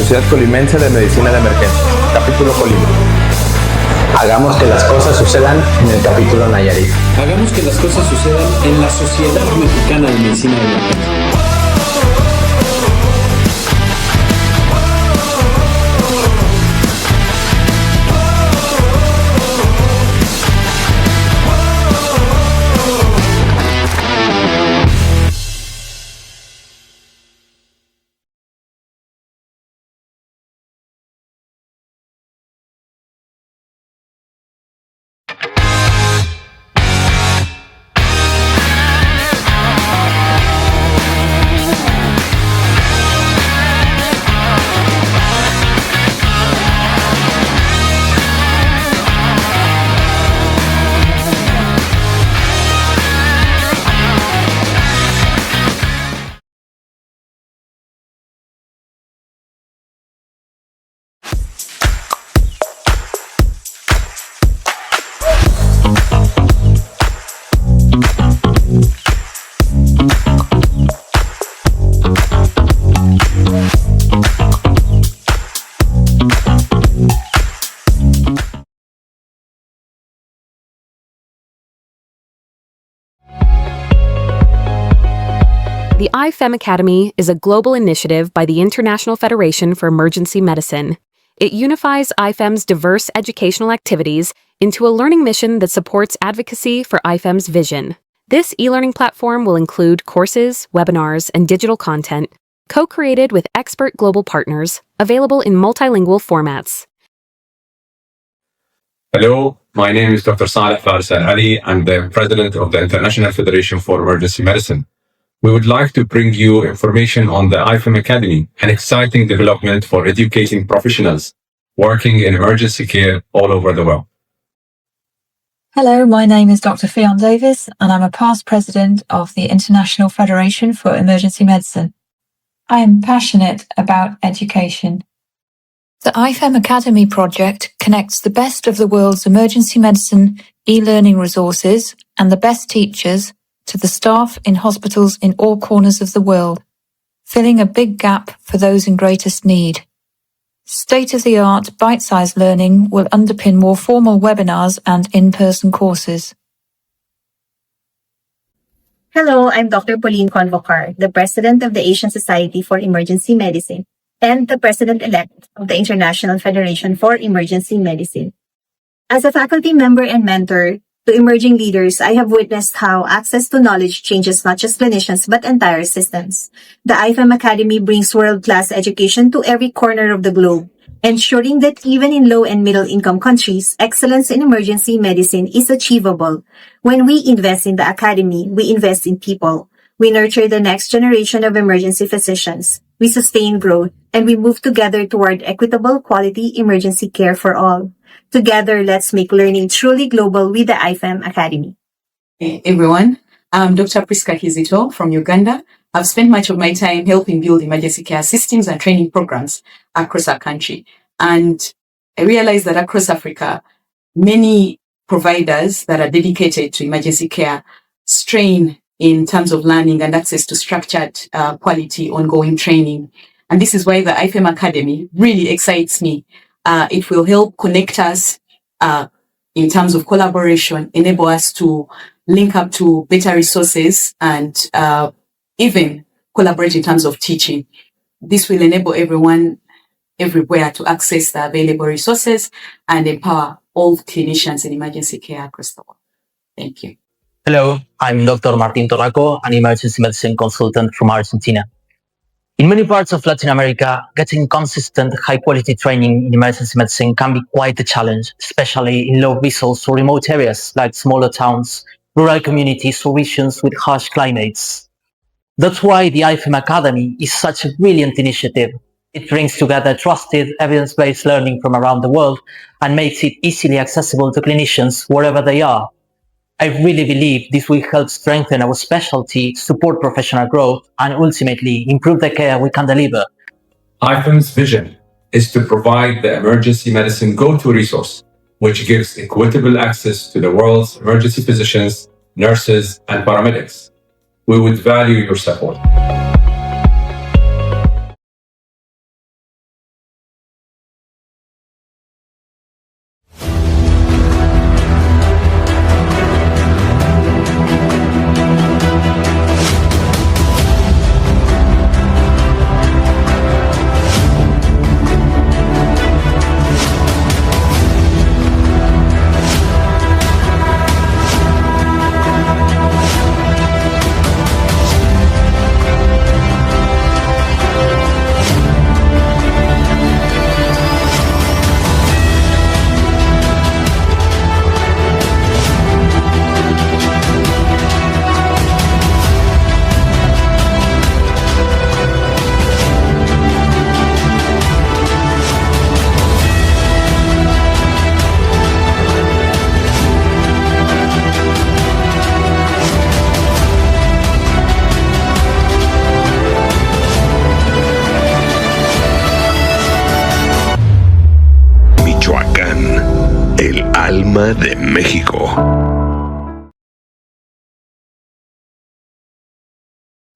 Sociedad Colimense de Medicina de Emergencia, capítulo Colima. Hagamos que las cosas sucedan en el capítulo Nayarit. Hagamos que las cosas sucedan en la Sociedad Mexicana de Medicina de Emergencia. The IFEM Academy is a global initiative by the International Federation for Emergency Medicine. It unifies IFEM's diverse educational activities into a learning mission that supports advocacy for IFEM's vision. This e-learning platform will include courses, webinars, and digital content, co-created with expert global partners, available in multilingual formats. Hello, my name is Dr. Saleh Faris Al-Ali. I'm the president of the International Federation for Emergency Medicine. We would like to bring you information on the IFEM Academy, an exciting development for educating professionals working in emergency care all over the world. Hello, my name is Dr. Fionn Davis, and I'm a past president of the International Federation for Emergency Medicine. I am passionate about education. The IFEM Academy project connects the best of the world's emergency medicine e-learning resources and the best teachers to the staff in hospitals in all corners of the world, filling a big gap for those in greatest need. State-of-the-art, bite-sized learning will underpin more formal webinars and in-person courses. Hello, I'm Dr. Pauline Convocar, the President of the Asian Society for Emergency Medicine and the President-elect of the International Federation for Emergency Medicine. As a faculty member and mentor to emerging leaders, I have witnessed how access to knowledge changes not just clinicians but entire systems. The IFEM Academy brings world-class education to every corner of the globe, ensuring that even in low and middle-income countries, excellence in emergency medicine is achievable. When we invest in the academy, we invest in people. We nurture the next generation of emergency physicians. We sustain growth, and we move together toward equitable, quality emergency care for all. Together, let's make learning truly global with the IFEM Academy. Hey everyone, I'm Dr. Priska Kizito from Uganda. I've spent much of my time helping build emergency care systems and training programs across our country. And I realized that across Africa, many providers that are dedicated to emergency care strain in terms of learning and access to structured, quality, ongoing training. And this is why the IFEM Academy really excites me. It will help connect us in terms of collaboration, enable us to link up to better resources and even collaborate in terms of teaching. This will enable everyone everywhere to access the available resources and empower all clinicians in emergency care across the world. Thank you. Hello, I'm Dr. Martín Torraco, an emergency medicine consultant from Argentina. In many parts of Latin America, getting consistent, high-quality training in emergency medicine can be quite a challenge, especially in low-resource or remote areas like smaller towns, rural communities, or regions with harsh climates. That's why the IFEM Academy is such a brilliant initiative. It brings together trusted, evidence-based learning from around the world and makes it easily accessible to clinicians wherever they are. I really believe this will help strengthen our specialty, support professional growth, and ultimately improve the care we can deliver. IFEM's vision is to provide the emergency medicine go-to resource, which gives equitable access to the world's emergency physicians, nurses, and paramedics. We would value your support. idioma de México.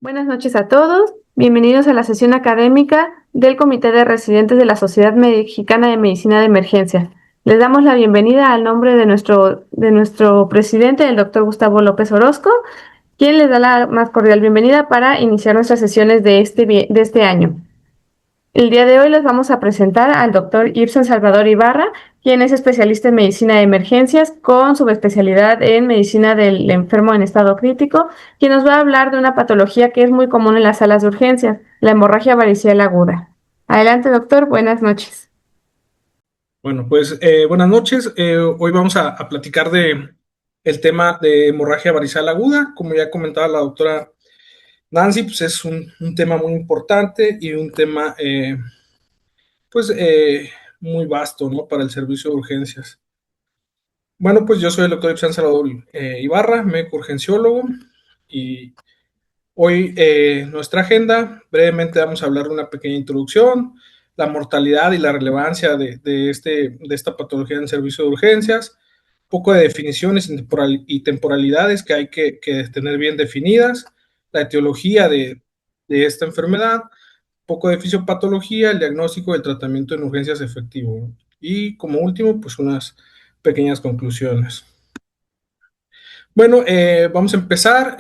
Buenas noches a todos. Bienvenidos a la sesión académica del Comité de Residentes de la Sociedad Mexicana de Medicina de Emergencia. Les damos la bienvenida al nombre de nuestro presidente, el doctor Gustavo López Orozco, quien les da la más cordial bienvenida para iniciar nuestras sesiones de este año. El día de hoy les vamos a presentar al doctor Ibsen Salvador Ibarra, quien es especialista en medicina de emergencias con subespecialidad en medicina del enfermo en estado crítico, quien nos va a hablar de una patología que es muy común en las salas de urgencias, la hemorragia varicela aguda. Adelante, doctor, buenas noches. Bueno, pues buenas noches. Hoy vamos a platicar el tema de hemorragia varicela aguda. Como ya comentaba la doctora Nancy, pues es un tema muy importante y un tema muy vasto, ¿no? Para el servicio de urgencias. Bueno, pues yo soy el doctor Ibsen Salvador Ibarra, médico urgenciólogo, y hoy nuestra agenda, brevemente vamos a hablar de una pequeña introducción, la mortalidad y la relevancia de esta patología en el servicio de urgencias, un poco de definiciones y temporalidades que hay que tener bien definidas, la etiología de esta enfermedad, un poco de fisiopatología, el diagnóstico y el tratamiento en urgencias efectivo, ¿no? Y como último, pues unas pequeñas conclusiones. Bueno, vamos a empezar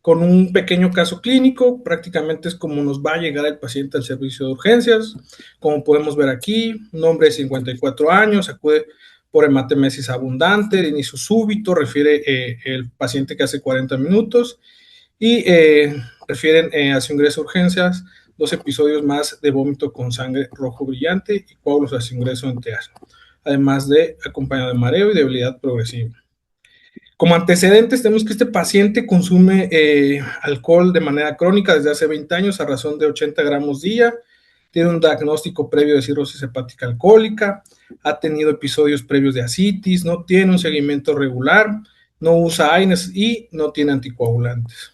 con un pequeño caso clínico. Prácticamente es como nos va a llegar el paciente al servicio de urgencias. Como podemos ver aquí, un hombre de 54 años, acude por hematemesis abundante, de inicio súbito, refiere el paciente que hace 40 minutos, y refieren a su ingreso a urgencias 2 episodios más de vómito con sangre rojo brillante y coágulos a su ingreso en TEAS, además de acompañado de mareo y debilidad progresiva. Como antecedentes tenemos que este paciente consume alcohol de manera crónica desde hace 20 años a razón de 80 gramos día, tiene un diagnóstico previo de cirrosis hepática alcohólica, ha tenido episodios previos de ascitis, no tiene un seguimiento regular, no usa AINES y no tiene anticoagulantes.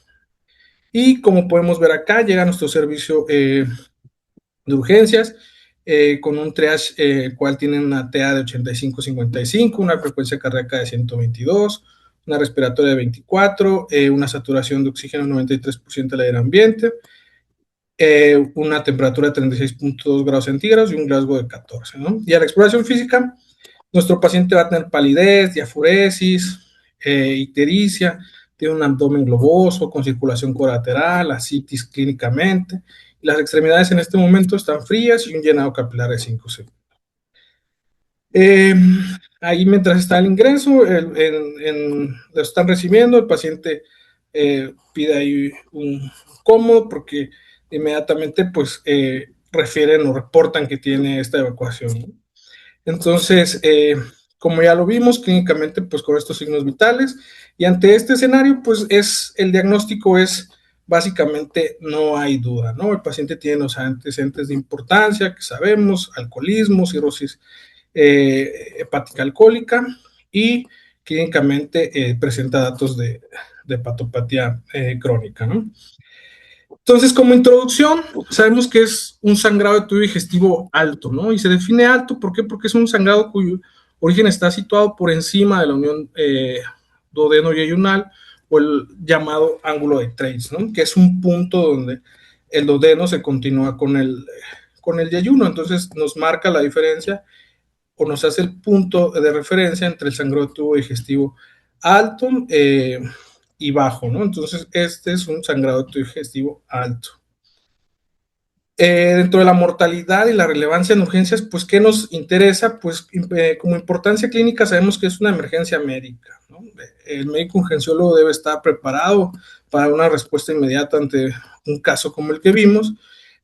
Y como podemos ver acá, llega a nuestro servicio de urgencias con un triage el cual tiene una TA de 85-55, una frecuencia cardíaca de 122, una respiratoria de 24, una saturación de oxígeno de 93% del aire ambiente, una temperatura de 36.2 grados centígrados y un Glasgow de 14, ¿no? Y a la exploración física, nuestro paciente va a tener palidez, diafuresis, ictericia, tiene un abdomen globoso, con circulación colateral, ascitis clínicamente, y las extremidades en este momento están frías y un llenado capilar de 5 segundos. Ahí mientras está el ingreso, lo están recibiendo, el paciente pide ahí un cómodo porque inmediatamente pues refieren o reportan que tiene esta evacuación, ¿no? Entonces, como ya lo vimos clínicamente, pues con estos signos vitales, y ante este escenario, pues el diagnóstico es básicamente no hay duda, ¿no? El paciente tiene los antecedentes de importancia que sabemos, alcoholismo, cirrosis hepática alcohólica, y clínicamente presenta datos de hepatopatía crónica, ¿no? Entonces, como introducción, sabemos que es un sangrado de tubo digestivo alto, ¿no? Y se define alto, ¿por qué? Porque es un sangrado cuyo origen está situado por encima de la unión duodeno-yeyunal, o el llamado ángulo de Treitz, ¿no? Que es un punto donde el duodeno se continúa con el yeyuno. Entonces nos marca la diferencia o nos hace el punto de referencia entre el sangrado de tubo digestivo alto y bajo, ¿no? Entonces este es un sangrado de tubo digestivo alto. Dentro de la mortalidad y la relevancia en urgencias, pues, ¿qué nos interesa? Pues, como importancia clínica sabemos que es una emergencia médica, ¿no? El médico urgenciólogo debe estar preparado para una respuesta inmediata ante un caso como el que vimos.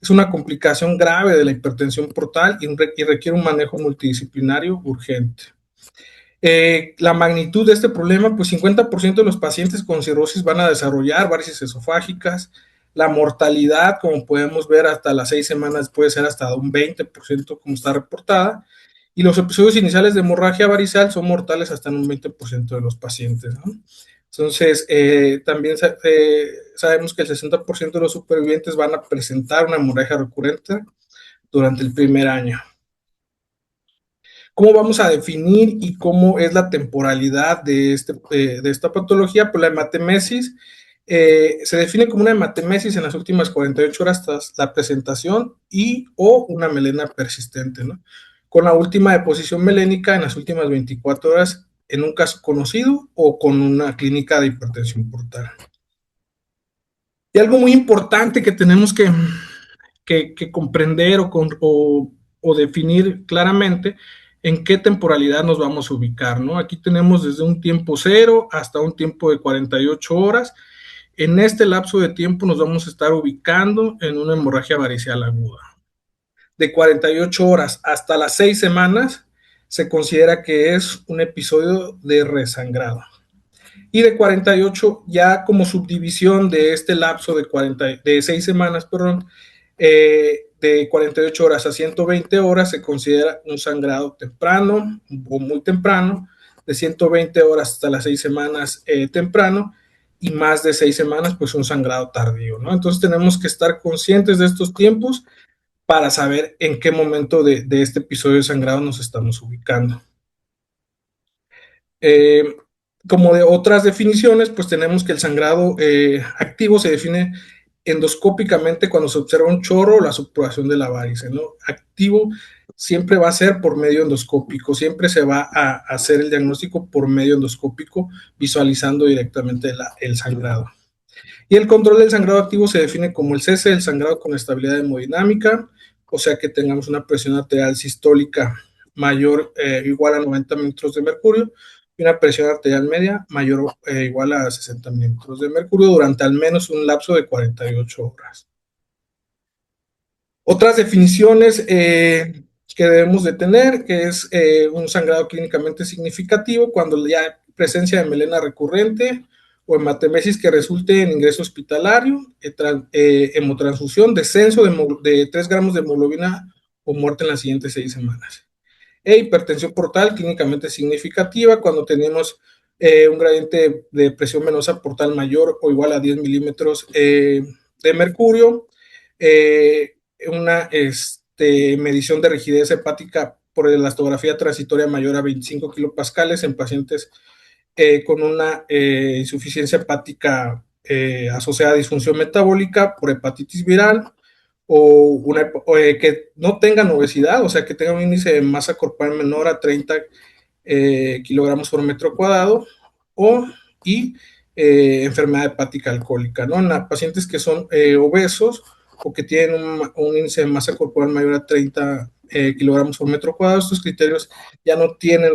Es una complicación grave de la hipertensión portal y requiere un manejo multidisciplinario urgente. La magnitud de este problema, pues 50% de los pacientes con cirrosis van a desarrollar varices esofágicas. La mortalidad, como podemos ver, hasta las 6 semanas puede ser hasta un 20%, como está reportada. Y los episodios iniciales de hemorragia varicel son mortales hasta en un 20% de los pacientes, ¿no? Entonces, también sabemos que el 60% de los supervivientes van a presentar una hemorragia recurrente durante el primer año. ¿Cómo vamos a definir y cómo es la temporalidad de esta patología? Pues la hematemesis se define como una hematemesis en las últimas 48 horas tras la presentación o una melena persistente, ¿no? Con la última deposición melénica en las últimas 24 horas en un caso conocido o con una clínica de hipertensión portal. Y algo muy importante que tenemos que comprender o definir claramente en qué temporalidad nos vamos a ubicar, ¿no? Aquí tenemos desde un tiempo 0 hasta un tiempo de 48 horas. En este lapso de tiempo nos vamos a estar ubicando en una hemorragia varicial aguda. De 48 horas hasta las 6 semanas se considera que es un episodio de resangrado. Y de 48, ya como subdivisión de este lapso de 6 semanas, de 48 horas a 120 horas se considera un sangrado temprano o muy temprano, de 120 horas hasta las 6 semanas temprano, y más de 6 semanas, pues un sangrado tardío, ¿no? Entonces tenemos que estar conscientes de estos tiempos para saber en qué momento de este episodio de sangrado nos estamos ubicando. Como de otras definiciones, pues tenemos que el sangrado activo se define endoscópicamente cuando se observa un chorro o la supuración de la varice, ¿no? Activo siempre va a ser por medio endoscópico, siempre se va a hacer el diagnóstico por medio endoscópico, visualizando directamente el sangrado. Y el control del sangrado activo se define como el cese del sangrado con estabilidad hemodinámica, o sea que tengamos una presión arterial sistólica mayor o igual a 90 milímetros de mercurio, y una presión arterial media mayor o igual a 60 milímetros de mercurio durante al menos un lapso de 48 horas. Otras definiciones que debemos de tener, que es un sangrado clínicamente significativo cuando ya hay presencia de melena recurrente o hematemesis que resulte en ingreso hospitalario, hemotransfusión, descenso de 3 gramos de hemoglobina o muerte en las siguientes 6 semanas. Hipertensión portal clínicamente significativa cuando tenemos un gradiente de presión venosa portal mayor o igual a 10 milímetros de mercurio, una medición de rigidez hepática por elastografía transitoria mayor a 25 kilopascales en pacientes con una insuficiencia hepática asociada a disfunción metabólica por hepatitis viral, o que no tengan obesidad, o sea, que tengan un índice de masa corporal menor a 30 kilogramos por metro cuadrado, y enfermedad hepática alcohólica, ¿no? En pacientes que son obesos o que tienen un índice de masa corporal mayor a 30 kilogramos por metro cuadrado, estos criterios ya no tienen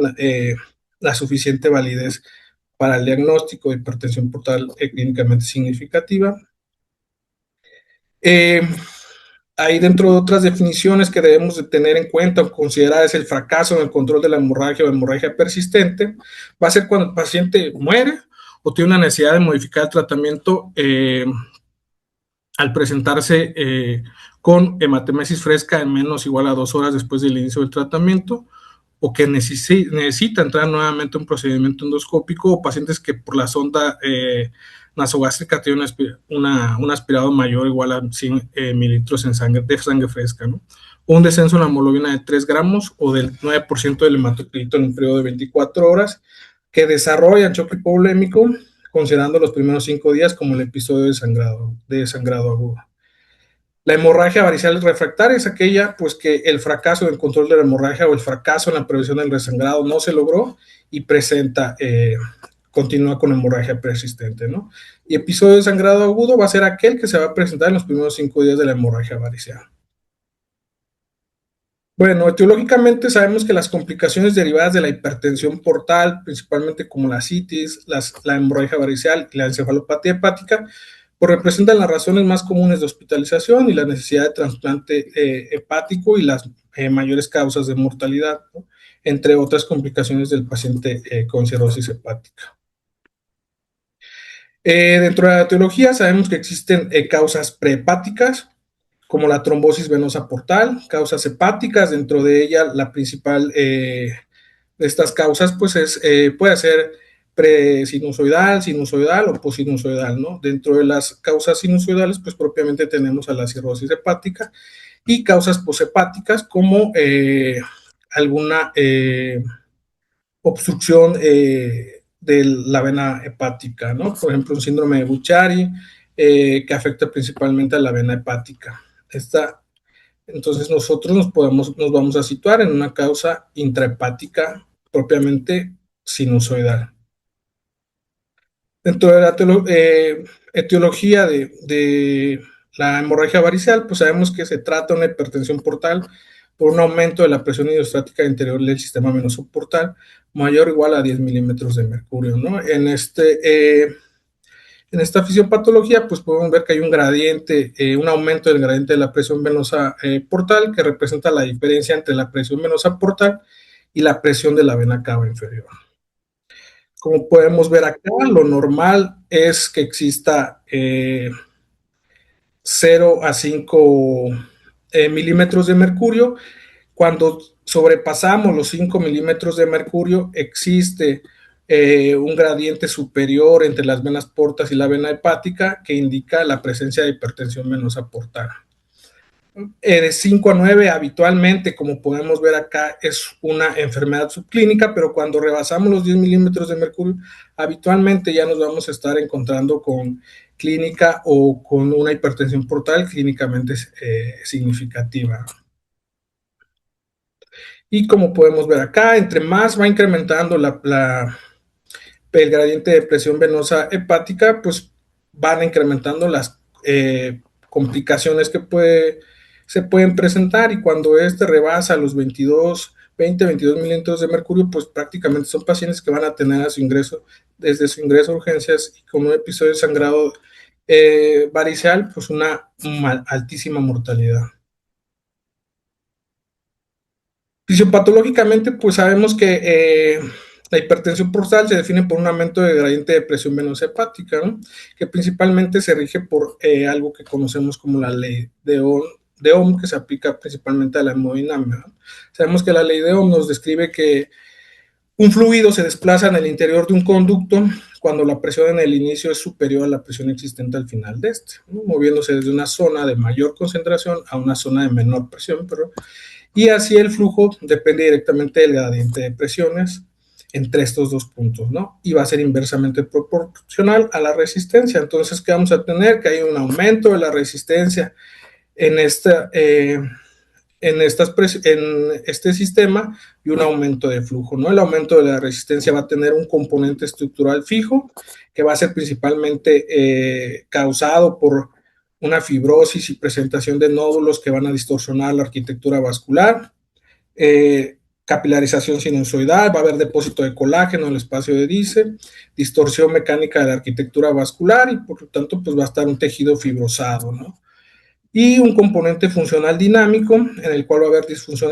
la suficiente validez para el diagnóstico de hipertensión portal clínicamente significativa. Ahí dentro de otras definiciones que debemos de tener en cuenta o considerar es el fracaso en el control de la hemorragia o hemorragia persistente. Va a ser cuando el paciente muere o tiene una necesidad de modificar el tratamiento al presentarse con hematemesis fresca en menos o igual a 2 horas después del inicio del tratamiento, o que necesita entrar nuevamente a un procedimiento endoscópico, o pacientes que por la sonda nasogástrica tienen un aspirado mayor o igual a 100 mililitros de sangre fresca, ¿no? Un descenso en la hemoglobina de 3 gramos o del 9% del hematocrito en un periodo de 24 horas, que desarrollan choque hipovolémico, considerando los primeros 5 días como el episodio de sangrado agudo. La hemorragia varicial refractaria es aquella, pues, que el fracaso en el control de la hemorragia o el fracaso en la prevención del resangrado no se logró y continúa con hemorragia persistente, ¿no? Y episodio de sangrado agudo va a ser aquel que se va a presentar en los primeros 5 días de la hemorragia varicial. Bueno, etiológicamente sabemos que las complicaciones derivadas de la hipertensión portal, principalmente como la citis, la hemorragia varicial y la encefalopatía hepática, pues representan las razones más comunes de hospitalización y la necesidad de trasplante hepático y las mayores causas de mortalidad, ¿no? Entre otras complicaciones del paciente con cirrosis hepática. Dentro de la etiología sabemos que existen causas prehepáticas, como la trombosis venosa portal, causas hepáticas, dentro de ella la principal de estas causas pues puede ser presinusoidal, sinusoidal o posinusoidal, ¿no? Dentro de las causas sinusoidales pues propiamente tenemos a la cirrosis hepática y causas poshepáticas como alguna obstrucción de la vena hepática, ¿no? Por ejemplo, un síndrome de Buchiari que afecta principalmente a la vena hepática. Entonces nosotros nos vamos a situar en una causa intrahepática propiamente sinusoidal. Dentro de la etiología de la hemorragia variceal, pues sabemos que se trata de una hipertensión portal por un aumento de la presión hidrostática interior del sistema venoso portal mayor o igual a 10 milímetros de mercurio, ¿no? En esta fisiopatología, pues podemos ver que hay un gradiente, un aumento del gradiente de la presión venosa portal que representa la diferencia entre la presión venosa portal y la presión de la vena cava inferior. Como podemos ver acá, lo normal es que exista 0 a 5 milímetros de mercurio. Cuando sobrepasamos los 5 milímetros de mercurio, existe un gradiente superior entre las venas portas y la vena hepática que indica la presencia de hipertensión venosa portal. De 5 a 9 habitualmente, como podemos ver acá, es una enfermedad subclínica, pero cuando rebasamos los 10 milímetros de mercurio, habitualmente ya nos vamos a estar encontrando con clínica o con una hipertensión portal clínicamente significativa. Y como podemos ver acá, entre más va incrementando el gradiente de presión venosa hepática, pues van incrementando las complicaciones que se pueden presentar, y cuando rebasa los 22 milímetros de mercurio, pues prácticamente son pacientes que van a tener desde su ingreso a urgencias y con un episodio de sangrado variceal, pues una altísima mortalidad. Fisiopatológicamente, pues sabemos que la hipertensión portal se define por un aumento de gradiente de presión venosa hepática, ¿no? Que principalmente se rige por algo que conocemos como la ley de Ohm, que se aplica principalmente a la hemodinámica, ¿no? Sabemos que la ley de Ohm nos describe que un fluido se desplaza en el interior de un conducto cuando la presión en el inicio es superior a la presión existente al final de este, ¿no? Moviéndose desde una zona de mayor concentración a una zona de menor presión, y así el flujo depende directamente del gradiente de presiones entre estos dos puntos, ¿no? Y va a ser inversamente proporcional a la resistencia. Entonces, ¿qué vamos a tener? Que hay un aumento de la resistencia en este sistema y un aumento de flujo, ¿no? El aumento de la resistencia va a tener un componente estructural fijo que va a ser principalmente causado por una fibrosis y presentación de nódulos que van a distorsionar la arquitectura vascular, capilarización sinusoidal, va a haber depósito de colágeno en el espacio de Dice, distorsión mecánica de la arquitectura vascular y por lo tanto pues va a estar un tejido fibrosado, ¿no? Y un componente funcional dinámico en el cual va a haber disfunción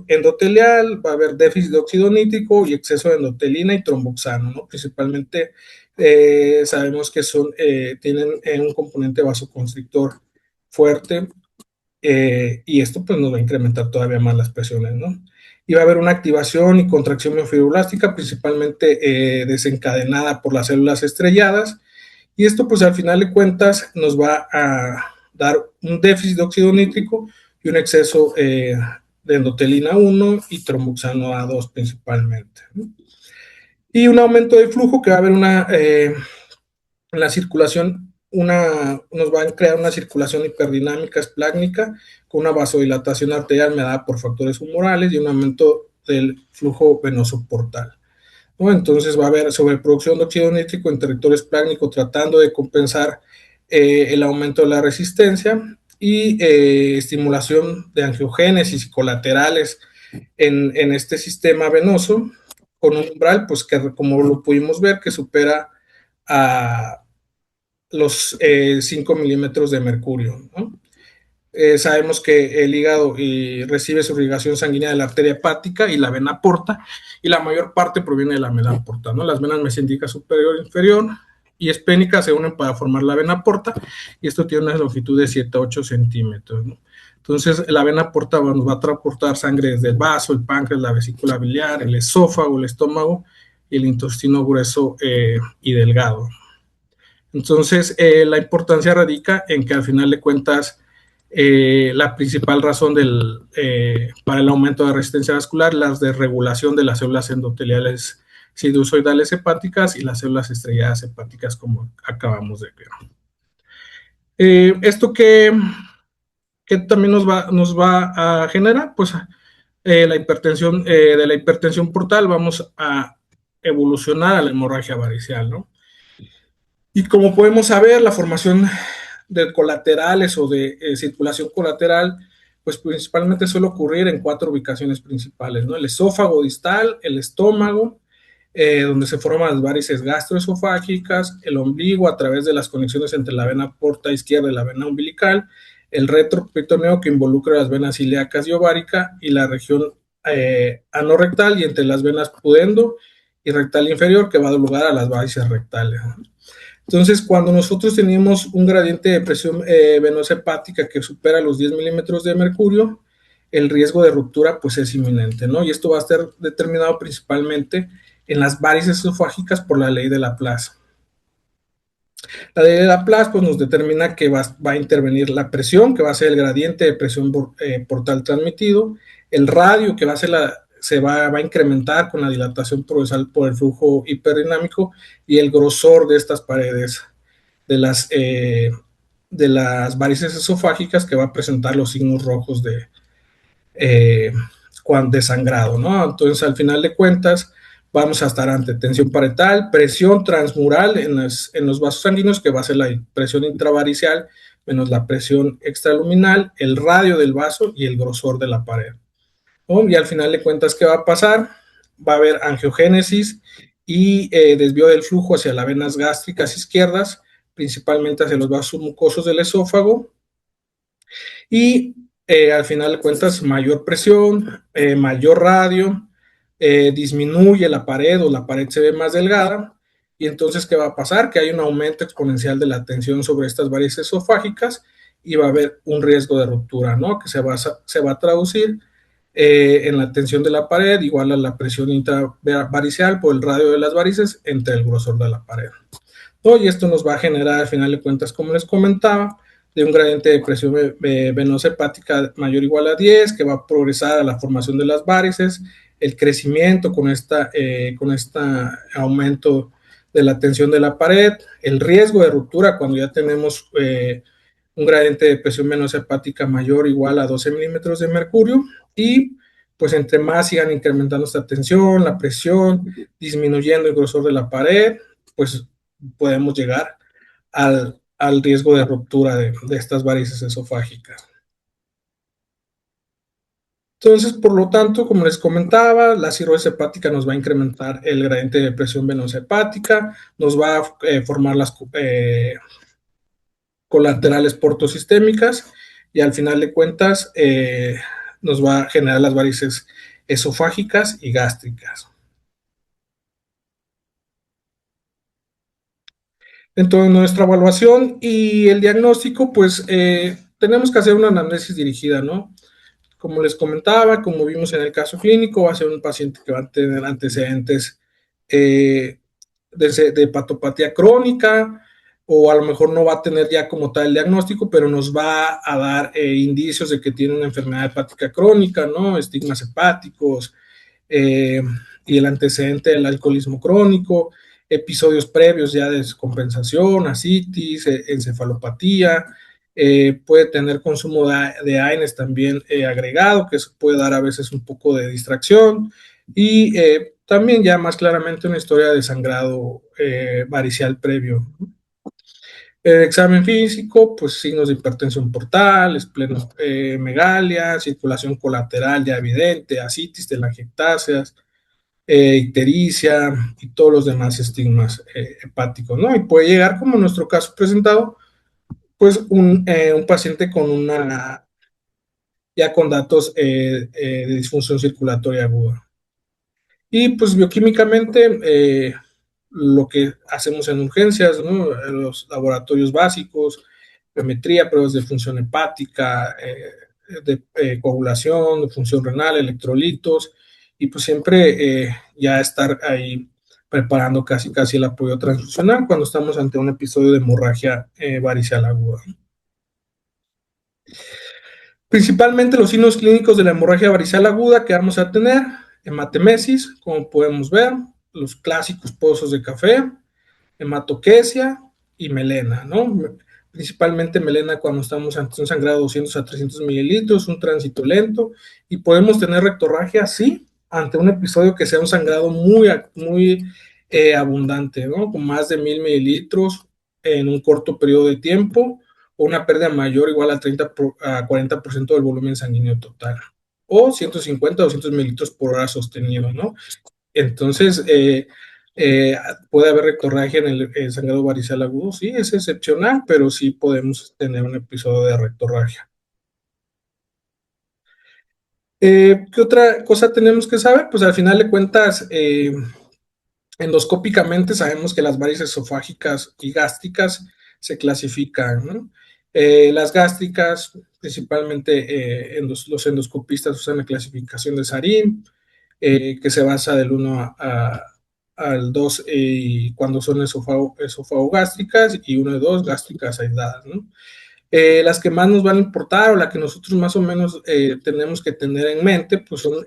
endotelial, va a haber déficit de óxido nítrico y exceso de endotelina y tromboxano, ¿no? Principalmente sabemos que tienen un componente vasoconstrictor fuerte y esto pues nos va a incrementar todavía más las presiones, ¿no? Y va a haber una activación y contracción miofibroblástica principalmente desencadenada por las células estrelladas, y esto pues al final de cuentas nos va a dar un déficit de óxido nítrico y un exceso de endotelina 1 y tromboxano A2 principalmente, ¿no? Y un aumento de flujo que va a haber en la circulación, nos va a crear una circulación hiperdinámica esplácnica con una vasodilatación arterial mediada por factores humorales y un aumento del flujo venoso portal, ¿no? Entonces va a haber sobreproducción de óxido nítrico en territorio esplácnico tratando de compensar el aumento de la resistencia y estimulación de angiogénesis y colaterales en este sistema venoso con un umbral, pues que como lo pudimos ver, que supera a los 5 milímetros de mercurio, ¿no? Sabemos que el hígado recibe su irrigación sanguínea de la arteria hepática y la vena porta, y la mayor parte proviene de la vena porta, ¿no? Las venas mesentérica superior e inferior y esplénica se unen para formar la vena porta, y esto tiene una longitud de 7 a 8 centímetros, ¿no? Entonces, la vena porta nos va a transportar sangre desde el vaso, el páncreas, la vesícula biliar, el esófago, el estómago y el intestino grueso y delgado. Entonces, la importancia radica en que al final de cuentas la principal razón para el aumento de resistencia vascular, la desregulación de las células endoteliales sinusoidales hepáticas y las células estrelladas hepáticas, como acabamos de ver. ¿Esto qué también nos va a generar? Pues de la hipertensión portal vamos a evolucionar a la hemorragia varicial, ¿no? Y como podemos saber, la formación de colaterales o de circulación colateral, pues principalmente suele ocurrir en 4 ubicaciones principales, ¿no? El esófago distal, el estómago, donde se forman las varices gastroesofágicas, el ombligo a través de las conexiones entre la vena porta izquierda y la vena umbilical, el retroperitoneo que involucra las venas ilíacas y ovárica y la región anorrectal, y entre las venas pudendo y rectal inferior, que va a dar lugar a las varices rectales, ¿no? Entonces, cuando nosotros tenemos un gradiente de presión venosa hepática que supera los 10 milímetros de mercurio, el riesgo de ruptura pues es inminente, ¿no? Y esto va a estar determinado principalmente en las varices esofágicas por la ley de Laplace. La ley de Laplace pues nos determina que va a intervenir la presión, que va a ser el gradiente de presión portal transmitido, el radio, que va a ser se va a incrementar con la dilatación progresal por el flujo hiperdinámico, y el grosor de estas paredes de las varices esofágicas, que va a presentar los signos rojos de sangrado, ¿no? Entonces, al final de cuentas, vamos a estar ante tensión paretal, presión transmural en los vasos sanguíneos, que va a ser la presión intravaricial menos la presión extraluminal, el radio del vaso y el grosor de la pared, ¿no? Y al final de cuentas, ¿qué va a pasar? Va a haber angiogénesis y desvío del flujo hacia las venas gástricas izquierdas, principalmente hacia los vasos mucosos del esófago, y al final de cuentas, mayor presión, mayor radio, disminuye la pared o la pared se ve más delgada, y entonces, ¿qué va a pasar? Que hay un aumento exponencial de la tensión sobre estas varices esofágicas y va a haber un riesgo de ruptura, ¿no? Que se va a traducir en la tensión de la pared igual a la presión intravaricial por el radio de las varices entre el grosor de la pared, ¿no? Y esto nos va a generar, al final de cuentas, como les comentaba, de un gradiente de presión venosa hepática mayor o igual a 10, que va a progresar a la formación de las varices, el crecimiento con este aumento de la tensión de la pared, el riesgo de ruptura cuando ya tenemos un gradiente de presión venosa hepática mayor o igual a 12 milímetros de mercurio, y pues entre más sigan incrementando esta tensión, la presión, disminuyendo el grosor de la pared, pues podemos llegar al riesgo de ruptura de estas varices esofágicas. Entonces, por lo tanto, como les comentaba, la cirrosis hepática nos va a incrementar el gradiente de presión venosa hepática, nos va a formar las colaterales portosistémicas, y al final de cuentas nos va a generar las varices esofágicas y gástricas. Entonces, nuestra evaluación y el diagnóstico, pues tenemos que hacer una anamnesis dirigida, ¿no? Como les comentaba, como vimos en el caso clínico, va a ser un paciente que va a tener antecedentes de hepatopatía crónica, o a lo mejor no va a tener ya como tal el diagnóstico, pero nos va a dar indicios de que tiene una enfermedad hepática crónica, ¿no? Estigmas hepáticos y el antecedente del alcoholismo crónico, episodios previos ya de descompensación, ascitis, encefalopatía, puede tener consumo de AINES también agregado, que eso puede dar a veces un poco de distracción, y también ya más claramente una historia de sangrado varicial previo. El examen físico, pues signos de hipertensión portal, esplenomegalia, circulación colateral ya evidente, ascitis, telangiectasias, ictericia y todos los demás estigmas hepáticos, ¿no? Y puede llegar, como en nuestro caso presentado, pues un paciente con ya con datos de disfunción circulatoria aguda. Y pues bioquímicamente, lo que hacemos en urgencias, ¿no? Los laboratorios básicos, biometría, pruebas de función hepática, de coagulación, de función renal, electrolitos, y pues siempre ya estar ahí preparando casi el apoyo transfusional cuando estamos ante un episodio de hemorragia varicial aguda. Principalmente los signos clínicos de la hemorragia varicela aguda que vamos a tener: hematemesis, como podemos ver, los clásicos pozos de café, hematoquesia y melena, ¿no? Principalmente melena cuando estamos ante un sangrado de 200 a 300 mililitros, un tránsito lento, y podemos tener rectorragia, sí, ante un episodio que sea un sangrado muy abundante, ¿no? Con más de 1000 mililitros en un corto periodo de tiempo, o una pérdida mayor o igual a 30 a 40% del volumen sanguíneo total, o 150 o 200 mililitros por hora sostenido, ¿no? Entonces, puede haber rectorragia en el sangrado varicela agudo, sí, es excepcional, pero sí podemos tener un episodio de rectorragia. ¿Qué otra cosa tenemos que saber? Pues al final de cuentas, endoscópicamente sabemos que las varices esofágicas y gástricas se clasifican, ¿no? Las gástricas, principalmente los endoscopistas usan la clasificación de Sarin, que se basa del 1 al 2 cuando son esofagogástricas, y 1 y 2 gástricas aisladas, ¿no? Las que más nos van a importar, o la que nosotros más o menos tenemos que tener en mente, pues son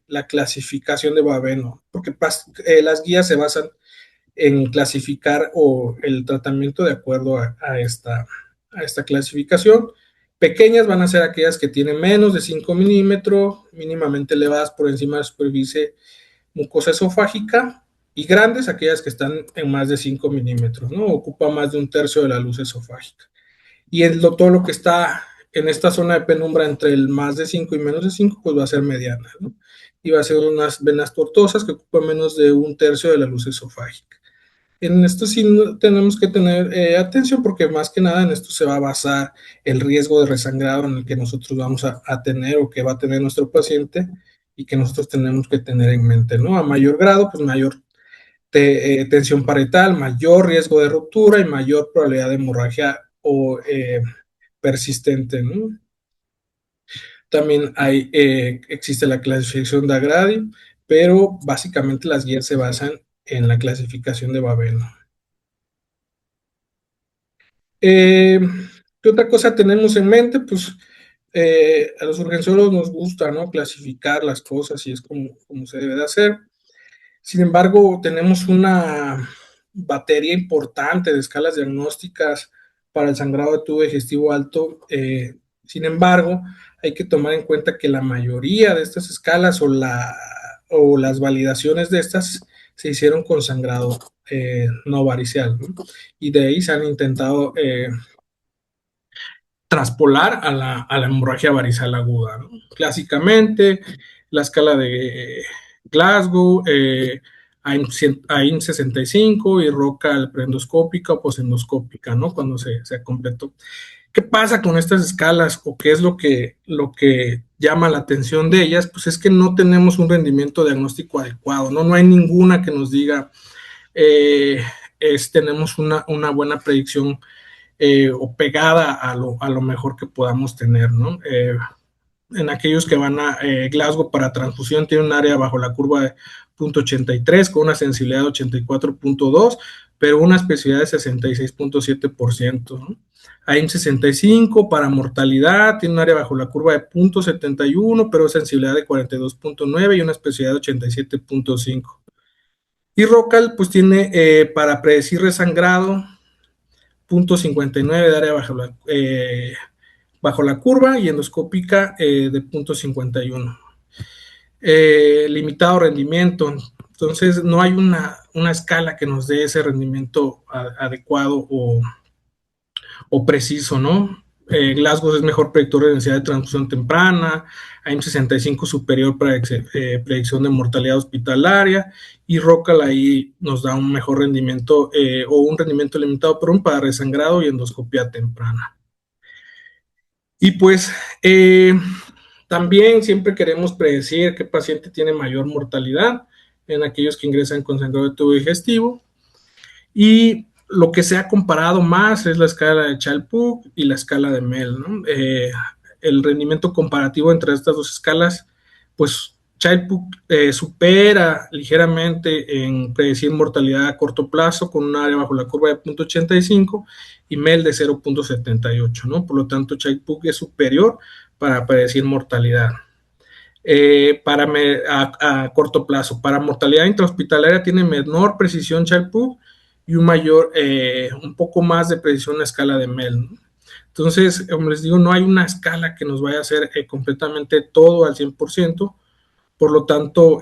la clasificación de Baveno, porque las guías se basan en clasificar o el tratamiento de acuerdo a esta clasificación. Pequeñas van a ser aquellas que tienen menos de 5 milímetros, mínimamente elevadas por encima de la superficie mucosa esofágica, y grandes aquellas que están en más de 5 milímetros, ¿no? Ocupa más de un tercio de la luz esofágica. Y todo lo que está en esta zona de penumbra entre el más de 5 y menos de 5, pues va a ser mediana, ¿no? Y va a ser unas venas tortuosas que ocupan menos de un tercio de la luz esofágica. En esto sí tenemos que tener atención, porque más que nada en esto se va a basar el riesgo de resangrado en el que nosotros vamos a tener, o que va a tener nuestro paciente, y que nosotros tenemos que tener en mente, ¿no? A mayor grado, pues mayor tensión parietal, mayor riesgo de ruptura y mayor probabilidad de hemorragia o persistente, ¿no? También existe la clasificación de Agradi, pero básicamente las guías se basan en la clasificación de Baveno. ¿Qué otra cosa tenemos en mente? Pues a los urgenciólogos nos gusta, ¿no?, clasificar las cosas, y es como se debe de hacer. Sin embargo, tenemos una batería importante de escalas diagnósticas para el sangrado de tubo digestivo alto. Sin embargo, hay que tomar en cuenta que la mayoría de estas escalas o las validaciones de estas se hicieron con sangrado no variceal, ¿no? Y de ahí se han intentado traspolar a la hemorragia varicela aguda, ¿no? Clásicamente, la escala de Glasgow, AIM 65 y Roca preendoscópica o posendoscópica, ¿no?, cuando se completó. ¿Qué pasa con estas escalas, o qué es lo que llama la atención de ellas? Pues es que no tenemos un rendimiento diagnóstico adecuado, ¿no? No hay ninguna que nos diga tenemos una buena predicción o pegada a lo mejor que podamos tener, ¿no? En aquellos que van a Glasgow para transfusión, tiene un área bajo la curva de 0.83 con una sensibilidad de 84.2, pero una especificidad de 66.7%, ¿no? AIM 65 para mortalidad tiene un área bajo la curva de 0.71, pero sensibilidad de 42.9 y una especificidad de 87.5. Y Rocal pues tiene para predecir resangrado 0.59 de área bajo la curva, y endoscópica de 0.51. Limitado rendimiento. Entonces no hay una escala que nos dé ese rendimiento adecuado o preciso, ¿no? Glasgow es mejor predictor de densidad de transfusión temprana, AIM 65 superior para predicción de mortalidad hospitalaria, y Rocal ahí nos da un mejor rendimiento o un rendimiento limitado, pero para resangrado y endoscopia temprana. Y pues también siempre queremos predecir qué paciente tiene mayor mortalidad en aquellos que ingresan con sangrado de tubo digestivo, y lo que se ha comparado más es la escala de Child-Pugh y la escala de Mell, ¿no? El rendimiento comparativo entre estas dos escalas, pues Child-Pugh supera ligeramente en predecir mortalidad a corto plazo con un área bajo la curva de 0.85 y Mell de 0.78, ¿no? Por lo tanto, Child-Pugh es superior para predecir mortalidad. A corto plazo, para mortalidad intrahospitalaria tiene menor precisión Child-Pugh y un poco más de precisión a escala de Mel, ¿no? Entonces, como les digo, no hay una escala que nos vaya a hacer completamente todo al 100%, por lo tanto,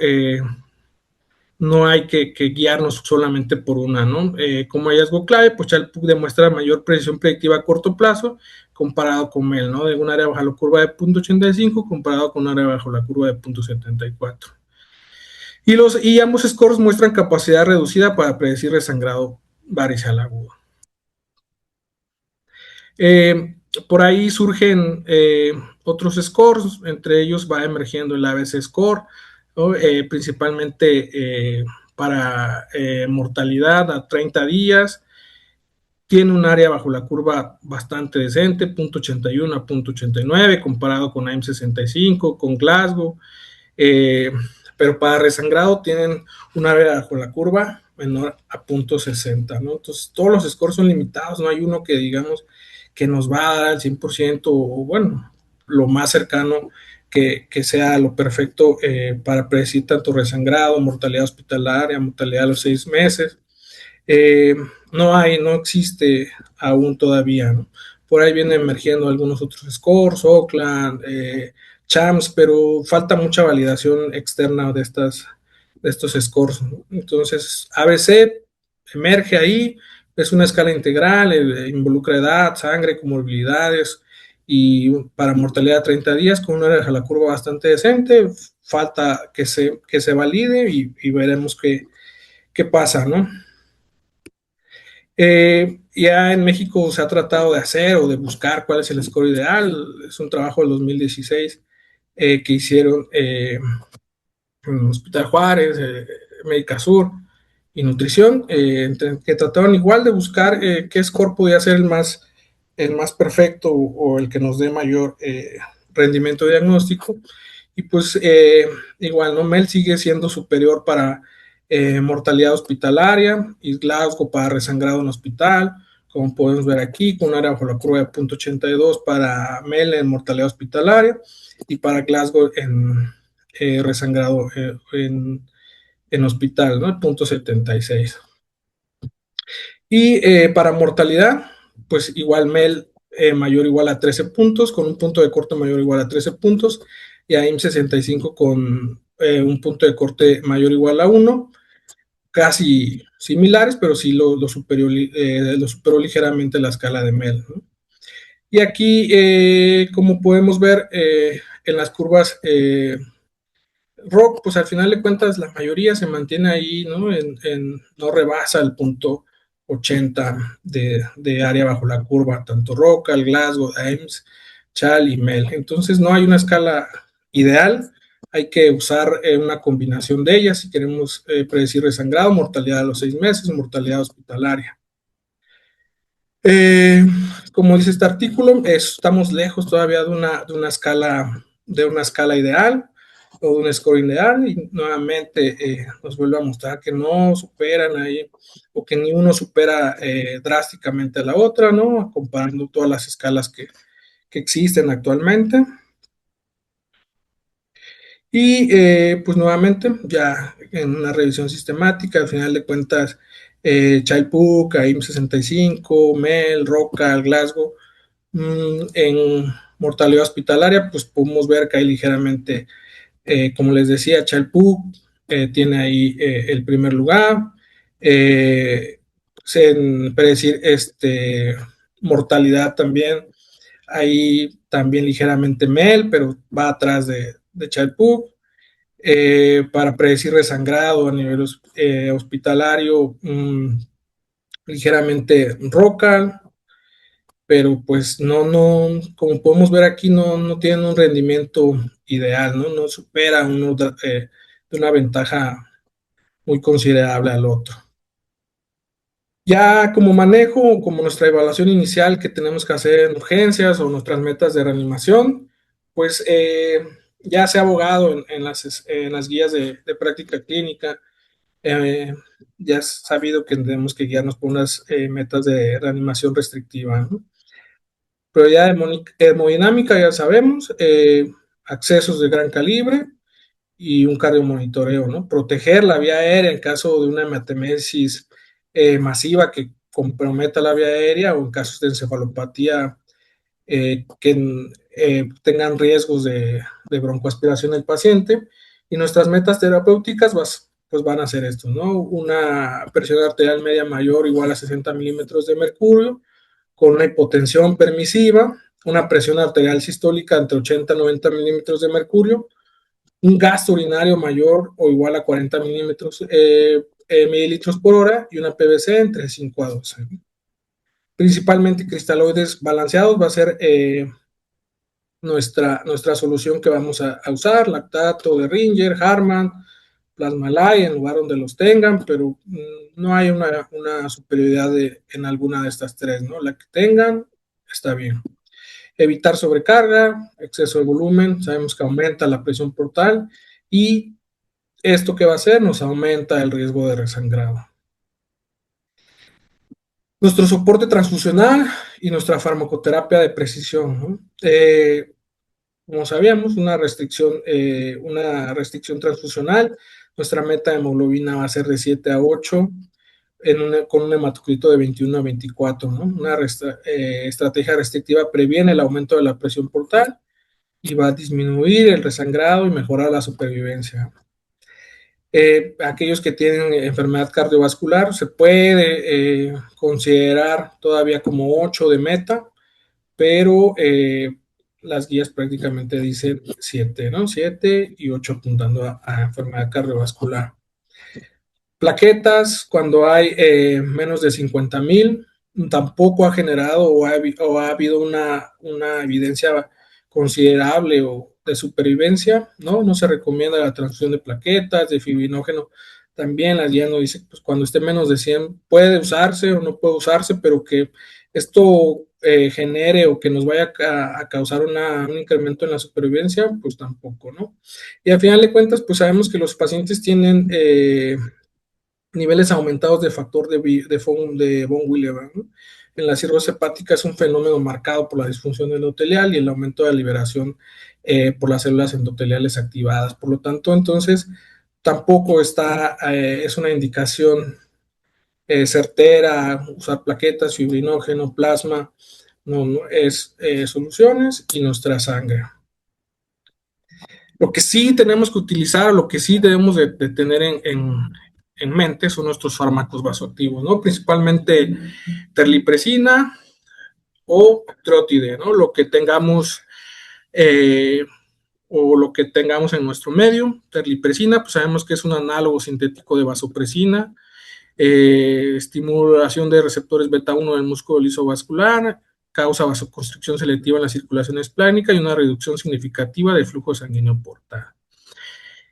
no hay que guiarnos solamente por una, ¿no? Como hallazgo clave, pues Child-Pugh demuestra mayor precisión predictiva a corto plazo comparado con Mel, ¿no? De un área bajo la curva de 0.85 comparado con un área bajo la curva de 0.74. Y ambos scores muestran capacidad reducida para predecir resangrado varicel agudo. Por ahí surgen otros scores, entre ellos va emergiendo el ABC score, ¿no? Principalmente para mortalidad a 30 días. Tiene un área bajo la curva bastante decente, 0.81 a 0.89, comparado con AIM65, con Glasgow. Pero para resangrado tienen un área bajo la curva menor a 0.60, ¿no? Entonces, todos los scores son limitados, no hay uno que digamos que nos va a dar al 100% o bueno, lo más cercano que sea lo perfecto para predecir tanto resangrado, mortalidad hospitalaria, mortalidad a los 6 meses. No existe aún todavía, ¿no? Por ahí vienen emergiendo algunos otros scores, Oakland, CHAMS, pero falta mucha validación externa de estos scores, ¿no? Entonces, ABC emerge ahí, es una escala integral, involucra edad, sangre, comorbilidades, y para mortalidad 30 días con una área de la curva bastante decente. Falta que se valide y veremos qué pasa, ¿no? Ya en México se ha tratado de hacer o de buscar cuál es el score ideal. Es un trabajo del 2016 que hicieron en el Hospital Juárez, Médica Sur y Nutrición, que trataron igual de buscar qué score podía ser el más perfecto o el que nos dé mayor rendimiento diagnóstico. Y pues igual, ¿no? Mel sigue siendo superior para mortalidad hospitalaria y Glasgow para resangrado en hospital, como podemos ver aquí, con un área bajo la curva de 0.82 para Mel en mortalidad hospitalaria y para Glasgow en resangrado en hospital, ¿no? 0.76. Y para mortalidad, pues igual Mel mayor o igual a 13 puntos, con un punto de corte mayor o igual a 13 puntos, y AIM 65 con un punto de corte mayor o igual a 1, casi similares, pero sí lo superó ligeramente la escala de Mel, ¿no? Y aquí, como podemos ver en las curvas ROC, pues al final de cuentas la mayoría se mantiene ahí, ¿no? No rebasa el punto 80 de área bajo la curva, tanto ROCA, Glasgow, AIMS, CHAL y MEL. Entonces no hay una escala ideal, hay que usar una combinación de ellas si queremos predecir resangrado, mortalidad a los 6 meses, mortalidad hospitalaria. Como dice este artículo, estamos lejos todavía de una escala ideal o de un score ideal, y nuevamente nos vuelve a mostrar que no superan ahí, o que ni uno supera drásticamente a la otra, ¿no? Comparando todas las escalas que existen actualmente. Y pues nuevamente, ya en una revisión sistemática, al final de cuentas, Child-Pugh, AIM65, MEL, ROCA, Glasgow, en mortalidad hospitalaria, pues podemos ver que hay ligeramente, como les decía, Child-Pugh tiene ahí el primer lugar. En predecir mortalidad también, ahí también ligeramente MEL, pero va atrás de Child-Pugh. Para predecir resangrado a nivel hospitalario, ligeramente ROCA, pero pues como podemos ver aquí, no tienen un rendimiento ideal, no supera uno de una ventaja muy considerable al otro. Ya como manejo, como nuestra evaluación inicial que tenemos que hacer en urgencias o nuestras metas de reanimación, pues ya se ha abogado en las guías de práctica clínica, ya es sabido que tenemos que guiarnos por unas metas de reanimación restrictiva, ¿no? Prioridad hemodinámica, ya sabemos, accesos de gran calibre y un cardiomonitoreo, ¿no? Proteger la vía aérea en caso de una hematemesis masiva que comprometa la vía aérea, o en casos de encefalopatía que tengan riesgos de broncoaspiración del paciente. Y nuestras metas terapéuticas pues van a ser esto, ¿no? Una presión arterial media mayor o igual a 60 milímetros de mercurio, con una hipotensión permisiva, una presión arterial sistólica entre 80 y 90 milímetros de mercurio, un gasto urinario mayor o igual a 40 mililitros por hora y una PVC entre 5 a 12. Principalmente cristaloides balanceados va a ser nuestra solución que vamos a usar, lactato de Ringer, Harman, Plasmalay, en lugar donde los tengan, pero no hay una superioridad en alguna de estas tres, ¿no? La que tengan está bien. Evitar sobrecarga, exceso de volumen, sabemos que aumenta la presión portal y esto que va a hacer nos aumenta el riesgo de resangrado. Nuestro soporte transfusional y nuestra farmacoterapia de precisión, ¿no? Como sabíamos, una restricción transfusional. Nuestra meta de hemoglobina va a ser de 7 a 8 con un hematocrito de 21 a 24, ¿no? Una estrategia restrictiva previene el aumento de la presión portal y va a disminuir el resangrado y mejorar la supervivencia. Aquellos que tienen enfermedad cardiovascular se puede considerar todavía como 8 de meta, pero las guías prácticamente dicen 7, ¿no? 7 y 8 apuntando a enfermedad cardiovascular. Plaquetas, cuando hay menos de 50,000, tampoco ha generado o ha habido una evidencia considerable o de supervivencia, ¿no? No se recomienda la transfusión de plaquetas, de fibrinógeno. También la guía nos dice, pues cuando esté menos de 100 puede usarse o no puede usarse, pero que esto genere o que nos vaya a causar un incremento en la supervivencia, pues tampoco, ¿no? Y al final de cuentas, pues sabemos que los pacientes tienen niveles aumentados de factor de von Willebrand, ¿no? En la cirrosis hepática es un fenómeno marcado por la disfunción endotelial y el aumento de la liberación por las células endoteliales activadas. Por lo tanto, entonces, tampoco es una indicación certera usar plaquetas, fibrinógeno, plasma, no es soluciones y nuestra sangre. Lo que sí tenemos que utilizar, lo que sí debemos de tener en mente son nuestros fármacos vasoactivos, ¿no? Principalmente terlipresina o trótide, ¿no? Lo que tengamos en nuestro medio. Terlipresina, pues sabemos que es un análogo sintético de vasopresina, estimulación de receptores beta 1 del músculo liso vascular, causa vasoconstricción selectiva en la circulación esplánica y una reducción significativa del flujo sanguíneo portal.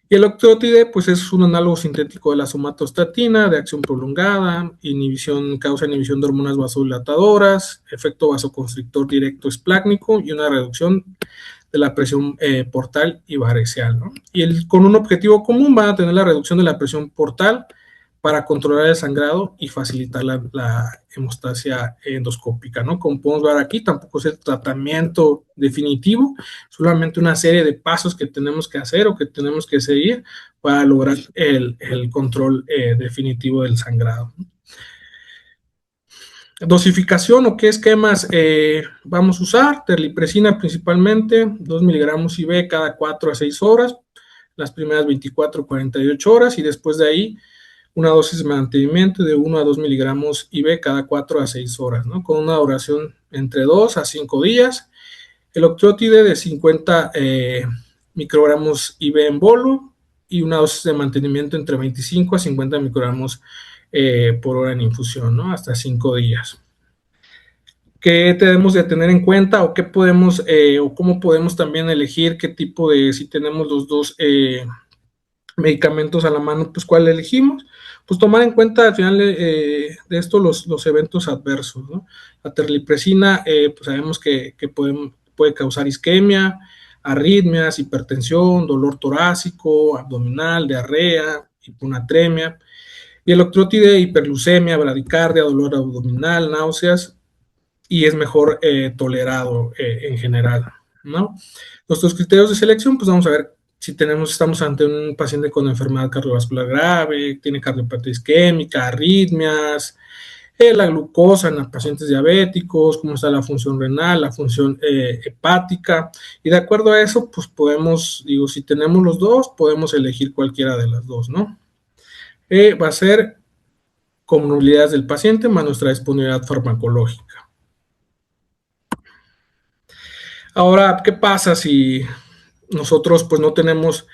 Y el octrótide, pues es un análogo sintético de la somatostatina, de acción prolongada, causa inhibición de hormonas vasodilatadoras, efecto vasoconstrictor directo esplácnico y una reducción de la presión portal y varicial, ¿no? Y con un objetivo común van a tener la reducción de la presión portal para controlar el sangrado y facilitar la hemostasia endoscópica, ¿no? Como podemos ver aquí, tampoco es el tratamiento definitivo, solamente una serie de pasos que tenemos que hacer o que tenemos que seguir para lograr el control definitivo del sangrado. Dosificación o qué esquemas vamos a usar. Terlipresina principalmente, 2 miligramos IV cada 4 a 6 horas, las primeras 24 o 48 horas, y después de ahí una dosis de mantenimiento de 1 a 2 miligramos IV cada 4 a 6 horas, ¿no? Con una duración entre 2 a 5 días. El octrótide de 50 microgramos IV en bolo y una dosis de mantenimiento entre 25 a 50 microgramos por hora en infusión, ¿no? Hasta 5 días. ¿Qué tenemos de tener en cuenta o qué podemos o cómo podemos también elegir qué tipo si tenemos los dos medicamentos a la mano, pues cuál elegimos? Pues tomar en cuenta al final de esto los eventos adversos, ¿no? La terlipresina, pues sabemos que puede causar isquemia, arritmias, hipertensión, dolor torácico, abdominal, diarrea, hiponatremia. Y el octrótide, hiperglucemia, bradicardia, dolor abdominal, náuseas y es mejor tolerado en general, ¿no? Nuestros criterios de selección, pues vamos a ver si estamos ante un paciente con enfermedad cardiovascular grave, tiene cardiopatía isquémica, arritmias, la glucosa en los pacientes diabéticos, cómo está la función renal, la función hepática, y de acuerdo a eso, pues podemos, digo, si tenemos los dos, podemos elegir cualquiera de las dos, ¿no? Va a ser comorbilidades del paciente más nuestra disponibilidad farmacológica. Ahora, ¿qué pasa si nosotros pues no tenemos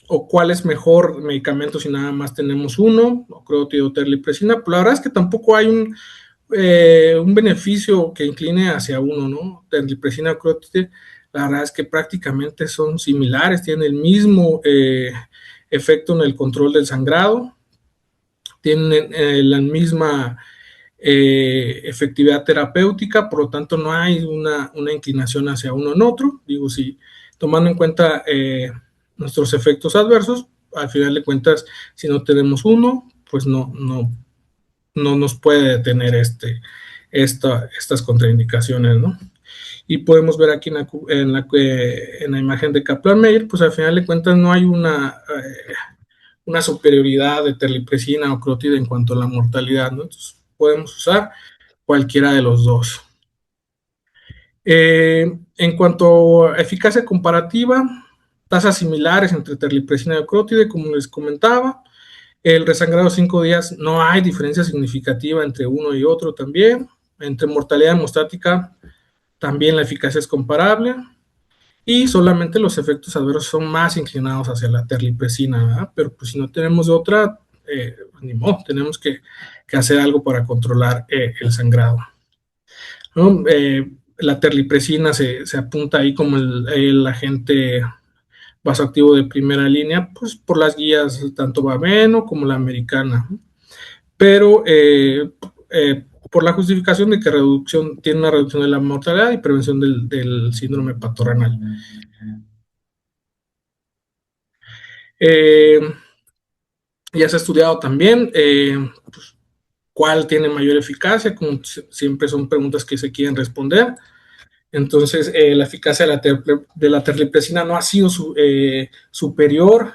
o cuál es mejor medicamento si nada más tenemos uno, ocreotide o terlipresina? Pues la verdad es que tampoco hay un beneficio que incline hacia uno, ¿no? Terlipresina, ocreotide, la verdad es que prácticamente son similares, tienen el mismo efecto en el control del sangrado, tienen la misma efectividad terapéutica, por lo tanto no hay una inclinación hacia uno en otro. Digo, si tomando en cuenta nuestros efectos adversos, al final de cuentas, si no tenemos uno, pues no nos puede detener estas contraindicaciones, ¿no? Y podemos ver aquí en la imagen de Kaplan-Meier, pues al final de cuentas no hay una superioridad de terlipresina o ocreotide en cuanto a la mortalidad, ¿no? Entonces podemos usar cualquiera de los dos. En cuanto a eficacia comparativa, tasas similares entre terlipresina y ocreotide, como les comentaba. El resangrado 5 días, no hay diferencia significativa entre uno y otro también. Entre mortalidad hemostática, también la eficacia es comparable. Y solamente los efectos adversos son más inclinados hacia la terlipresina, ¿verdad? Pero pues si no tenemos otra, ni modo, tenemos que hacer algo para controlar el sangrado, ¿no? La terlipresina se apunta ahí como el agente vasoactivo de primera línea, pues por las guías tanto Baveno como la americana, pero por la justificación de que tiene una reducción de la mortalidad y prevención del síndrome patorrenal. Ya se ha estudiado también pues, cuál tiene mayor eficacia, como siempre son preguntas que se quieren responder. Entonces, la eficacia de la terlipresina no ha sido superior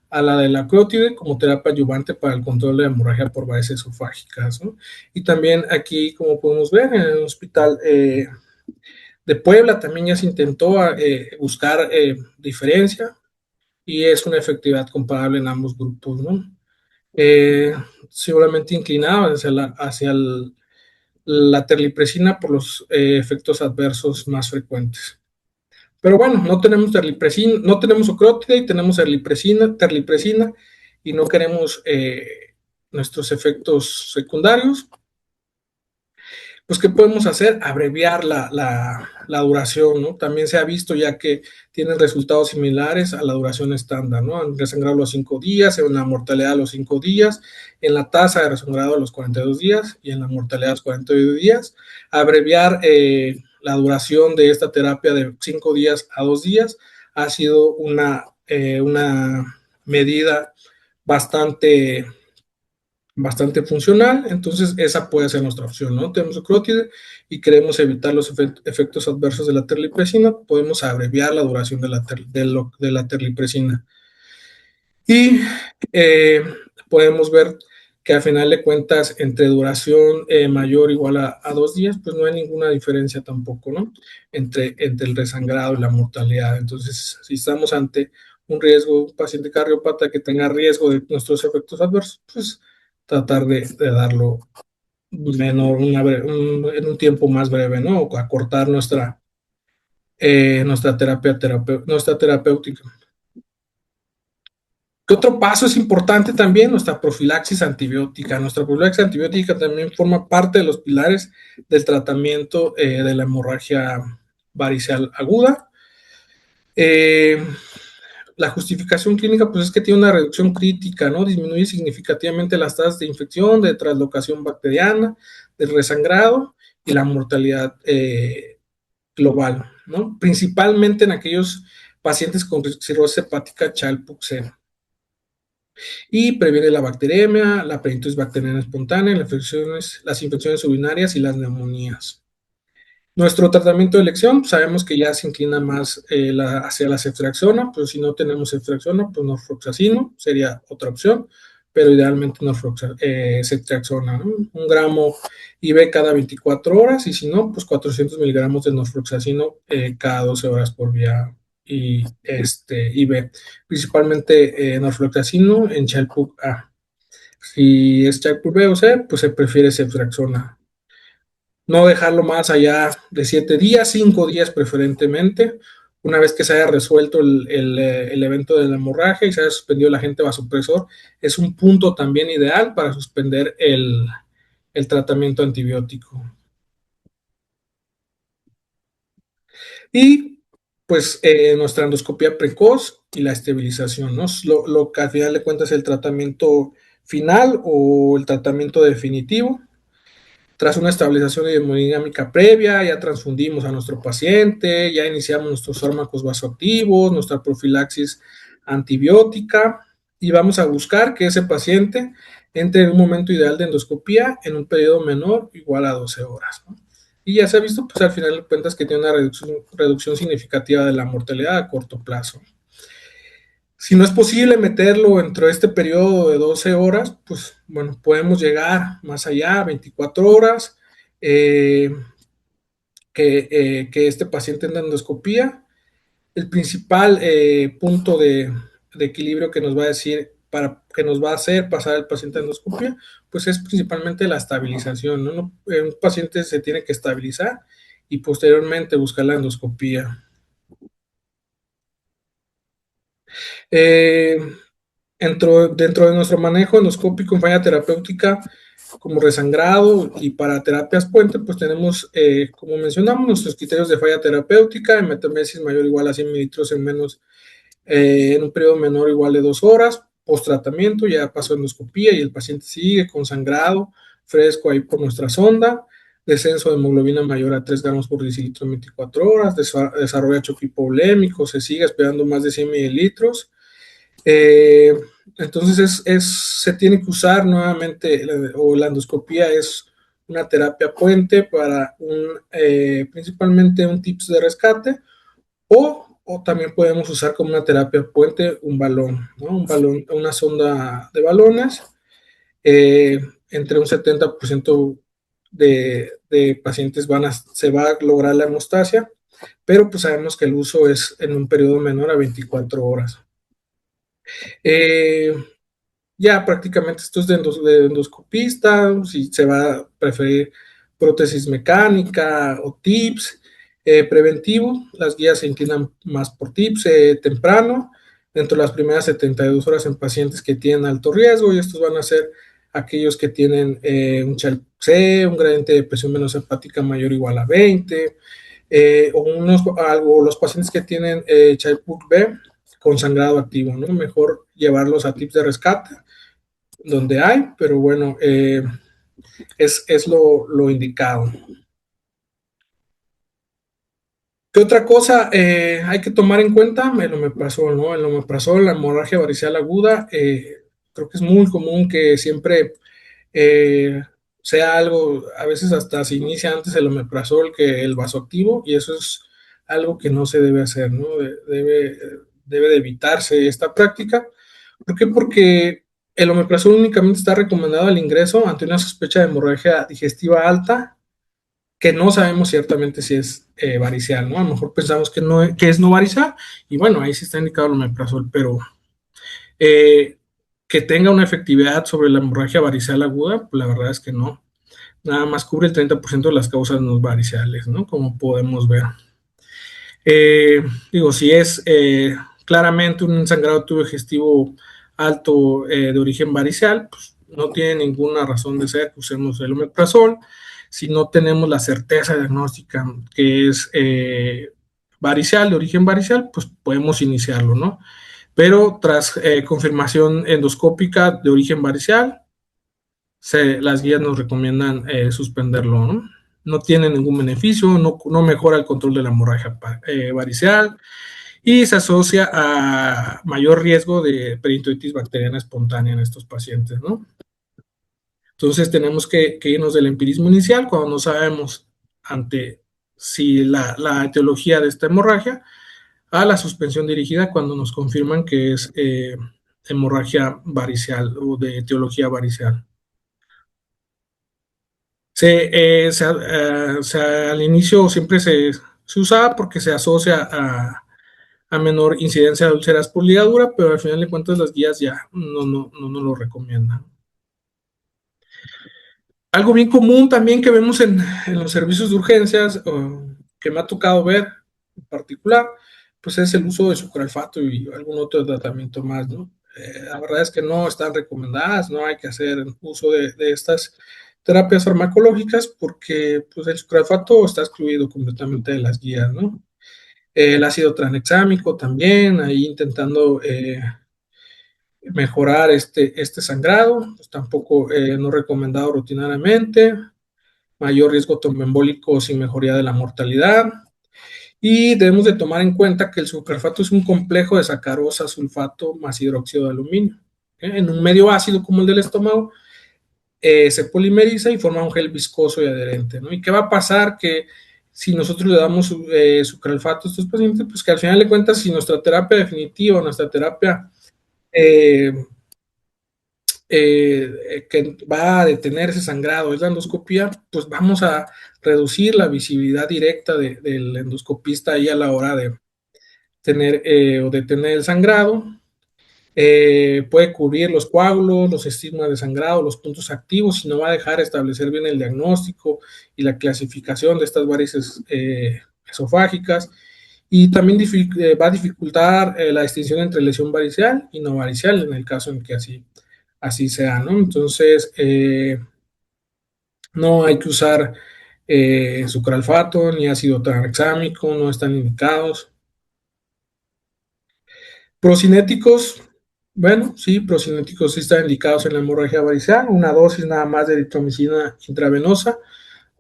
a la de la ocreotide como terapia adyuvante para el control de la hemorragia por varices esofágicas, ¿no? Y también aquí, como podemos ver, en el hospital de Puebla también ya se intentó buscar diferencia y es una efectividad comparable en ambos grupos, ¿no? Seguramente inclinada hacia la terlipresina por los efectos adversos más frecuentes. Pero bueno, no tenemos terlipresina, no tenemos ocreotide y tenemos terlipresina y no queremos nuestros efectos secundarios. Pues, ¿qué podemos hacer? Abreviar la duración, ¿no? También se ha visto ya que tienen resultados similares a la duración estándar, ¿no? En resangrado a los 5 días, en la mortalidad a los 5 días, en la tasa de resangrado a los 42 días y en la mortalidad a los 42 días. Abreviar la duración de esta terapia de 5 días a 2 días ha sido una medida bastante funcional, entonces esa puede ser nuestra opción, ¿no? Tenemos ocreotide y queremos evitar los efectos adversos de la terlipresina, podemos abreviar la duración de la terlipresina. Y podemos ver que al final de cuentas, entre duración mayor o igual a 2 días, pues no hay ninguna diferencia tampoco, ¿no? Entre el resangrado y la mortalidad. Entonces, si estamos ante un riesgo, un paciente cardiópata que tenga riesgo de nuestros efectos adversos, pues tratar de darlo menor, en un tiempo más breve, ¿no? O acortar nuestra terapéutica. ¿Qué otro paso es importante también? Nuestra profilaxis antibiótica. Nuestra profilaxis antibiótica también forma parte de los pilares del tratamiento de la hemorragia variceal aguda. La justificación clínica, pues es que tiene una reducción crítica, ¿no? Disminuye significativamente las tasas de infección, de translocación bacteriana, del resangrado y la mortalidad global, ¿no? Principalmente en aquellos pacientes con cirrosis hepática Child-Pugh 0. y previene la bacteremia, la peritonitis bacteriana espontánea, las infecciones urinarias y las neumonías. Nuestro tratamiento de elección, sabemos que ya se inclina más hacia la ceftriaxona, pero si no tenemos ceftriaxona, pues norfloxacino sería otra opción, pero idealmente ceftriaxona, ¿no? 1 gramo IV cada 24 horas, y si no, pues 400 miligramos de norfloxacino cada 12 horas por vía IV. Principalmente norfloxacino en Child-Pugh A. Si es Child-Pugh B o C, pues se prefiere ceftriaxona. No dejarlo más allá de 7 días, 5 días preferentemente. Una vez que se haya resuelto el evento de la hemorragia y se haya suspendido el agente vasopresor, es un punto también ideal para suspender el tratamiento antibiótico. Y pues nuestra endoscopia precoz y la estabilización, ¿no? Lo que al final de cuentas es el tratamiento final o el tratamiento definitivo. Tras una estabilización hemodinámica previa, ya transfundimos a nuestro paciente, ya iniciamos nuestros fármacos vasoactivos, nuestra profilaxis antibiótica, y vamos a buscar que ese paciente entre en un momento ideal de endoscopía en un periodo menor o igual a 12 horas, ¿no? Y ya se ha visto, pues al final de cuentas, que tiene una reducción significativa de la mortalidad a corto plazo. Si no es posible meterlo dentro de este periodo de 12 horas, pues bueno, podemos llegar más allá, 24 horas, que este paciente en endoscopía. El principal punto de equilibrio que nos va a decir, que nos va a hacer pasar el paciente a endoscopia, pues es principalmente la estabilización, ¿no? Un paciente se tiene que estabilizar y posteriormente buscar la endoscopía. Dentro de nuestro manejo endoscópico en falla terapéutica, como resangrado y para terapias puente, pues tenemos, como mencionamos, nuestros criterios de falla terapéutica, hematemesis mayor o igual a 100 mililitros en un periodo menor o igual de 2 horas, post tratamiento, ya pasó endoscopía y el paciente sigue con sangrado fresco ahí por nuestra sonda, descenso de hemoglobina mayor a 3 gramos por decilitro en 24 horas, desarrollo choque hipovolémico, se sigue esperando más de 100 mililitros. Entonces se tiene que usar nuevamente, o la endoscopía es una terapia puente para principalmente un TIPS de rescate, o también podemos usar como una terapia puente un balón, ¿no? Un balón, una sonda de balones. Entre un 70% de pacientes se va a lograr la hemostasia, pero pues sabemos que el uso es en un periodo menor a 24 horas. Ya prácticamente esto es de endoscopista, si se va a preferir prótesis mecánica o TIPS. Preventivo, las guías se inclinan más por TIPS temprano, dentro de las primeras 72 horas en pacientes que tienen alto riesgo, y estos van a ser aquellos que tienen un Child-Pugh, un gradiente de presión menos hepática mayor o igual a 20, o los pacientes que tienen Child-Pugh B con sangrado activo, ¿no? Mejor llevarlos a TIPS de rescate, donde hay, pero bueno, es lo indicado. ¿Qué otra cosa hay que tomar en cuenta? El omeprazol, ¿no? El omeprazol, la hemorragia varicela aguda, creo que es muy común que siempre sea algo, a veces hasta se inicia antes el omeprazol que el vasoactivo, y eso es algo que no se debe hacer, ¿no? Debe de evitarse esta práctica. ¿Por qué? Porque el omeprazol únicamente está recomendado al ingreso ante una sospecha de hemorragia digestiva alta, que no sabemos ciertamente si es varicial, ¿no? A lo mejor pensamos que es no varicial, y bueno, ahí sí está indicado el omeprazol, pero que tenga una efectividad sobre la hemorragia varicial aguda, pues la verdad es que no. Nada más cubre el 30% de las causas no variciales, ¿no? Como podemos ver. Si es claramente un sangrado tubo digestivo alto de origen varicial, pues no tiene ninguna razón de ser que usemos el omeprazol. Si no tenemos la certeza diagnóstica que es varicial, de origen varicial, pues podemos iniciarlo, ¿no? Pero tras confirmación endoscópica de origen varicial, las guías nos recomiendan suspenderlo, ¿no? No tiene ningún beneficio, no mejora el control de la hemorragia varicial, y se asocia a mayor riesgo de peritonitis bacteriana espontánea en estos pacientes, ¿no? Entonces tenemos que irnos del empirismo inicial cuando no sabemos ante si la etiología de esta hemorragia, a la suspensión dirigida cuando nos confirman que es hemorragia varicial o de etiología varicial. Al inicio siempre se usaba porque se asocia a menor incidencia de úlceras por ligadura, pero al final de cuentas las guías ya no lo recomiendan. Algo bien común también que vemos en los servicios de urgencias, que me ha tocado ver en particular, pues es el uso de sucralfato y algún otro tratamiento más, ¿no? La verdad es que no están recomendadas, no hay que hacer uso de estas terapias farmacológicas porque pues, el sucralfato está excluido completamente de las guías, ¿no? El ácido tranexámico también, ahí intentando mejorar este sangrado, pues tampoco no recomendado rutinariamente, mayor riesgo tromboembólico sin mejoría de la mortalidad. Y debemos de tomar en cuenta que el sucralfato es un complejo de sacarosa, sulfato más hidróxido de aluminio. En un medio ácido como el del estómago, se polimeriza y forma un gel viscoso y adherente, ¿no? ¿Y qué va a pasar? Que si nosotros le damos sucralfato a estos pacientes, pues que al final de cuentas, si nuestra terapia definitiva, nuestra terapia que va a detener ese sangrado es la endoscopía, pues vamos a reducir la visibilidad directa del endoscopista ahí a la hora de tener o detener el sangrado. Puede cubrir los coágulos, los estigmas de sangrado, los puntos activos y no va a dejar establecer bien el diagnóstico y la clasificación de estas varices esofágicas. Y también va a dificultar la distinción entre lesión varicial y no varicial en el caso en que así sea, ¿no? Entonces, no hay que usar sucralfato ni ácido tranexámico, no están indicados. Procinéticos, bueno, sí, procinéticos sí están indicados en la hemorragia varicial, una dosis nada más de eritromicina intravenosa.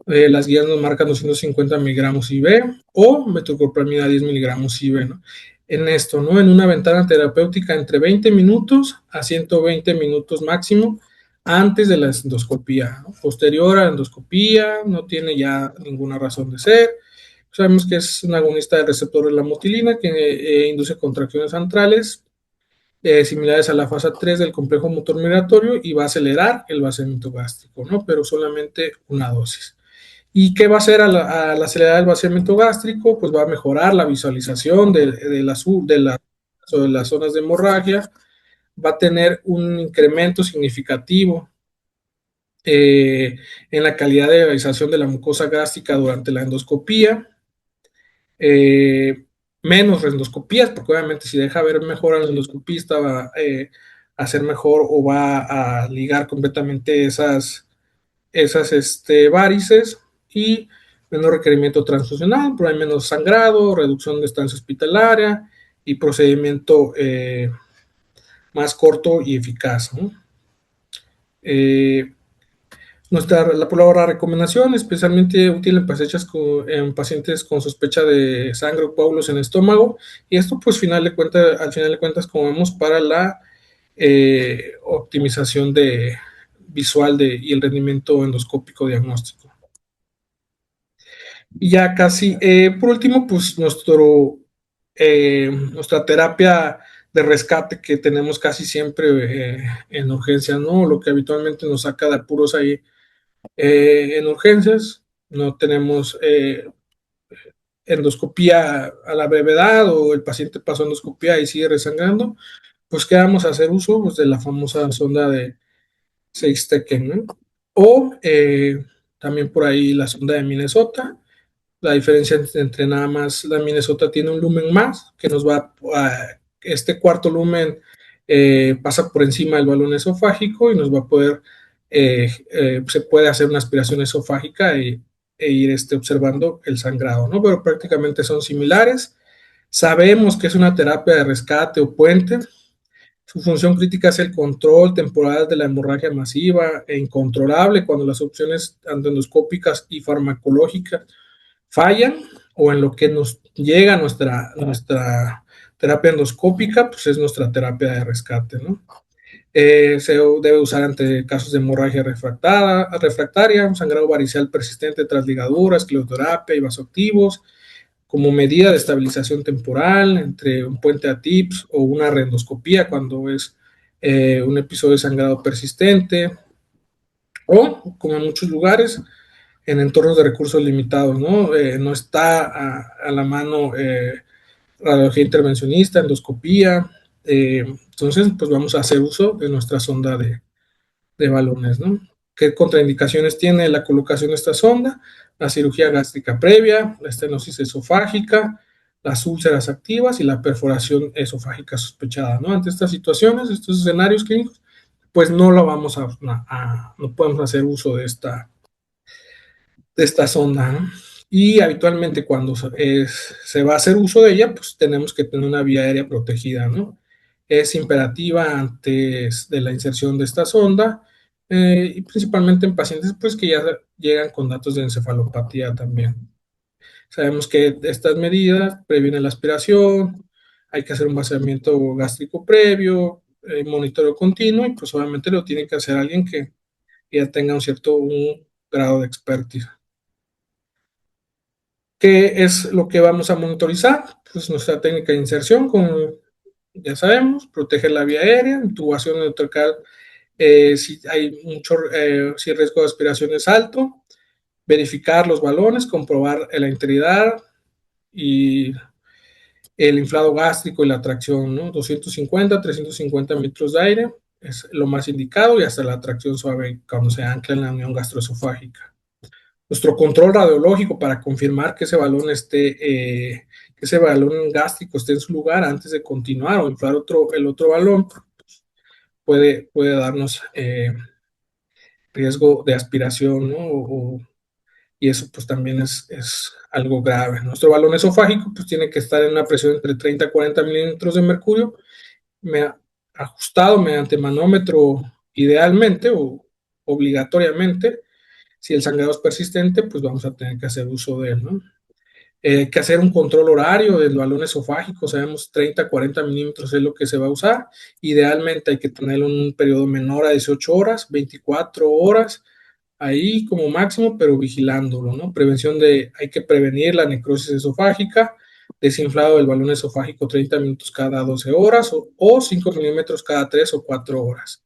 Las guías nos marcan 250 miligramos IV o metoclopramida 10 miligramos IV, ¿no? En esto, ¿no? En una ventana terapéutica entre 20 minutos a 120 minutos máximo antes de la endoscopía, ¿no? Posterior a la endoscopía no tiene ya ninguna razón de ser. Sabemos que es un agonista del receptor de la motilina que induce contracciones antrales similares a la fase 3 del complejo motor migratorio y va a acelerar el vaciamiento gástrico, ¿no? Pero solamente una dosis. ¿Y qué va a hacer al acelerar el vaciamiento gástrico? Pues va a mejorar la visualización de las zonas de hemorragia, va a tener un incremento significativo en la calidad de visualización de la mucosa gástrica durante la endoscopía, menos endoscopías, porque obviamente si deja ver mejor al endoscopista va a hacer mejor o va a ligar completamente esas varices y menos requerimiento transfusional, pero hay menos sangrado, reducción de estancia hospitalaria y procedimiento más corto y eficaz, ¿no? La palabra recomendación, especialmente útil en pacientes con sospecha de sangre o coágulos en el estómago, y esto pues al final de cuentas, como vemos, para la optimización visual y el rendimiento endoscópico diagnóstico. Y ya casi, por último, pues nuestra terapia de rescate que tenemos casi siempre en urgencias, ¿no? Lo que habitualmente nos saca de apuros ahí en urgencias, no tenemos endoscopía a la brevedad o el paciente pasó endoscopía y sigue resangrando, pues ¿qué vamos a hacer uso? Pues de la famosa sonda de Seixtecan, ¿no? O también por ahí la sonda de Minnesota. La diferencia entre nada más la Minnesota tiene un lumen más, que nos va a este cuarto lumen pasa por encima del balón esofágico y nos va a poder, se puede hacer una aspiración esofágica e ir observando el sangrado, ¿no? Pero prácticamente son similares. Sabemos que es una terapia de rescate o puente. Su función crítica es el control temporal de la hemorragia masiva e incontrolable cuando las opciones tanto endoscópicas y farmacológicas fallan o en lo que nos llega nuestra terapia endoscópica, pues es nuestra terapia de rescate, ¿no? Se debe usar ante casos de hemorragia refractaria, un sangrado varicial persistente tras ligaduras, escleroterapia y vasoactivos, como medida de estabilización temporal entre un puente a TIPS o una reendoscopía cuando es un episodio de sangrado persistente, o, como en muchos lugares, en entornos de recursos limitados, ¿no? No está a la mano radiología intervencionista, endoscopía, entonces pues vamos a hacer uso de nuestra sonda de balones, ¿no? ¿Qué contraindicaciones tiene la colocación de esta sonda? La cirugía gástrica previa, la estenosis esofágica, las úlceras activas y la perforación esofágica sospechada, ¿no? Ante estas situaciones, estos escenarios clínicos, pues no lo vamos no podemos hacer uso de esta sonda, ¿no? Y habitualmente cuando se va a hacer uso de ella, pues tenemos que tener una vía aérea protegida, ¿no? Es imperativa antes de la inserción de esta sonda, y principalmente en pacientes pues, que ya llegan con datos de encefalopatía también. Sabemos que estas medidas previenen la aspiración, hay que hacer un vaciamiento gástrico previo, monitoreo continuo, y pues obviamente lo tiene que hacer alguien que ya tenga un grado de expertise. ¿Qué es lo que vamos a monitorizar? Pues nuestra técnica de inserción, como ya sabemos, proteger la vía aérea, intubación endotraqueal, si hay si el riesgo de aspiración es alto, verificar los balones, comprobar la integridad y el inflado gástrico y la tracción, ¿no? 250, 350 litros de aire es lo más indicado, y hasta la tracción suave cuando se ancla en la unión gastroesofágica. Nuestro control radiológico para confirmar que ese balón que ese balón gástrico esté en su lugar antes de continuar o inflar el otro balón, puede darnos riesgo de aspiración, ¿no? Y eso pues también es algo grave. Nuestro balón esofágico pues tiene que estar en una presión entre 30 a 40 milímetros de mercurio, ajustado mediante manómetro idealmente o obligatoriamente. Si el sangrado es persistente, pues vamos a tener que hacer uso de él, ¿no? Hay que hacer un control horario del balón esofágico, sabemos 30 a 40 milímetros es lo que se va a usar. Idealmente hay que tener un periodo menor a 18 horas, 24 horas, ahí como máximo, pero vigilándolo, ¿no? Hay que prevenir la necrosis esofágica, desinflado del balón esofágico 30 minutos cada 12 horas o 5 milímetros cada 3 o 4 horas.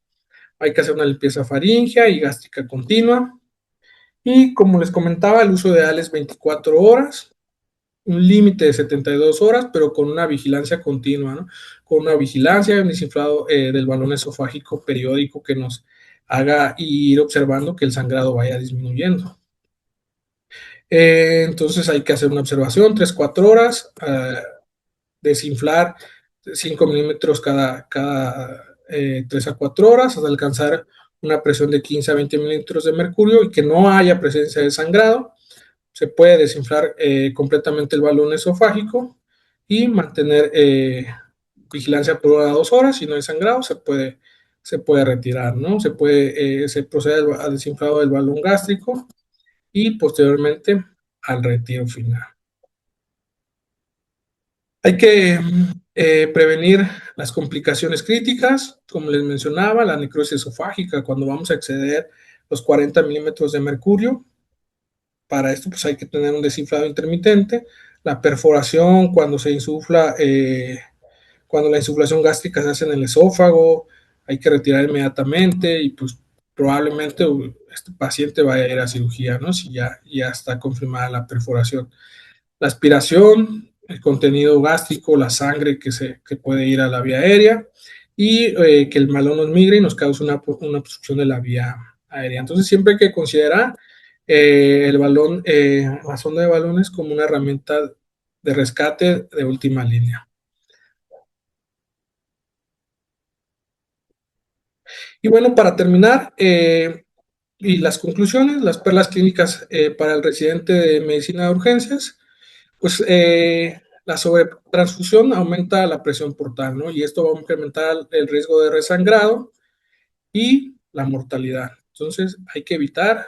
Hay que hacer una limpieza faríngea y gástrica continua. Y como les comentaba, el uso ideal es 24 horas, un límite de 72 horas, pero con una vigilancia continua, ¿no? Con una vigilancia, un desinflado del balón esofágico periódico que nos haga ir observando que el sangrado vaya disminuyendo. Entonces hay que hacer una observación, 3-4 horas, desinflar 5 milímetros cada 3 a 4 horas hasta alcanzar una presión de 15 a 20 milímetros de mercurio y que no haya presencia de sangrado. Se puede desinflar completamente el balón esofágico y mantener vigilancia por 1 a 2 horas. Si no hay sangrado, se puede retirar, ¿no? Se procede al desinflado del balón gástrico y posteriormente al retiro final. Hay que prevenir las complicaciones críticas, como les mencionaba, la necrosis esofágica cuando vamos a exceder los 40 milímetros de mercurio. Para esto pues hay que tener un desinflado intermitente, la perforación cuando se insufla, cuando la insuflación gástrica se hace en el esófago, hay que retirar inmediatamente y pues probablemente este paciente vaya a ir a cirugía, ¿no? Si ya está confirmada la perforación. La aspiración, el contenido gástrico, la sangre que puede ir a la vía aérea y que el balón nos migre y nos cause una obstrucción de la vía aérea. Entonces siempre hay que considerar el balón, la sonda de balones como una herramienta de rescate de última línea. Y bueno, para terminar, y las conclusiones, las perlas clínicas para el residente de medicina de urgencias, pues la sobretransfusión aumenta la presión portal, ¿no? Y esto va a incrementar el riesgo de resangrado y la mortalidad. Entonces hay que evitar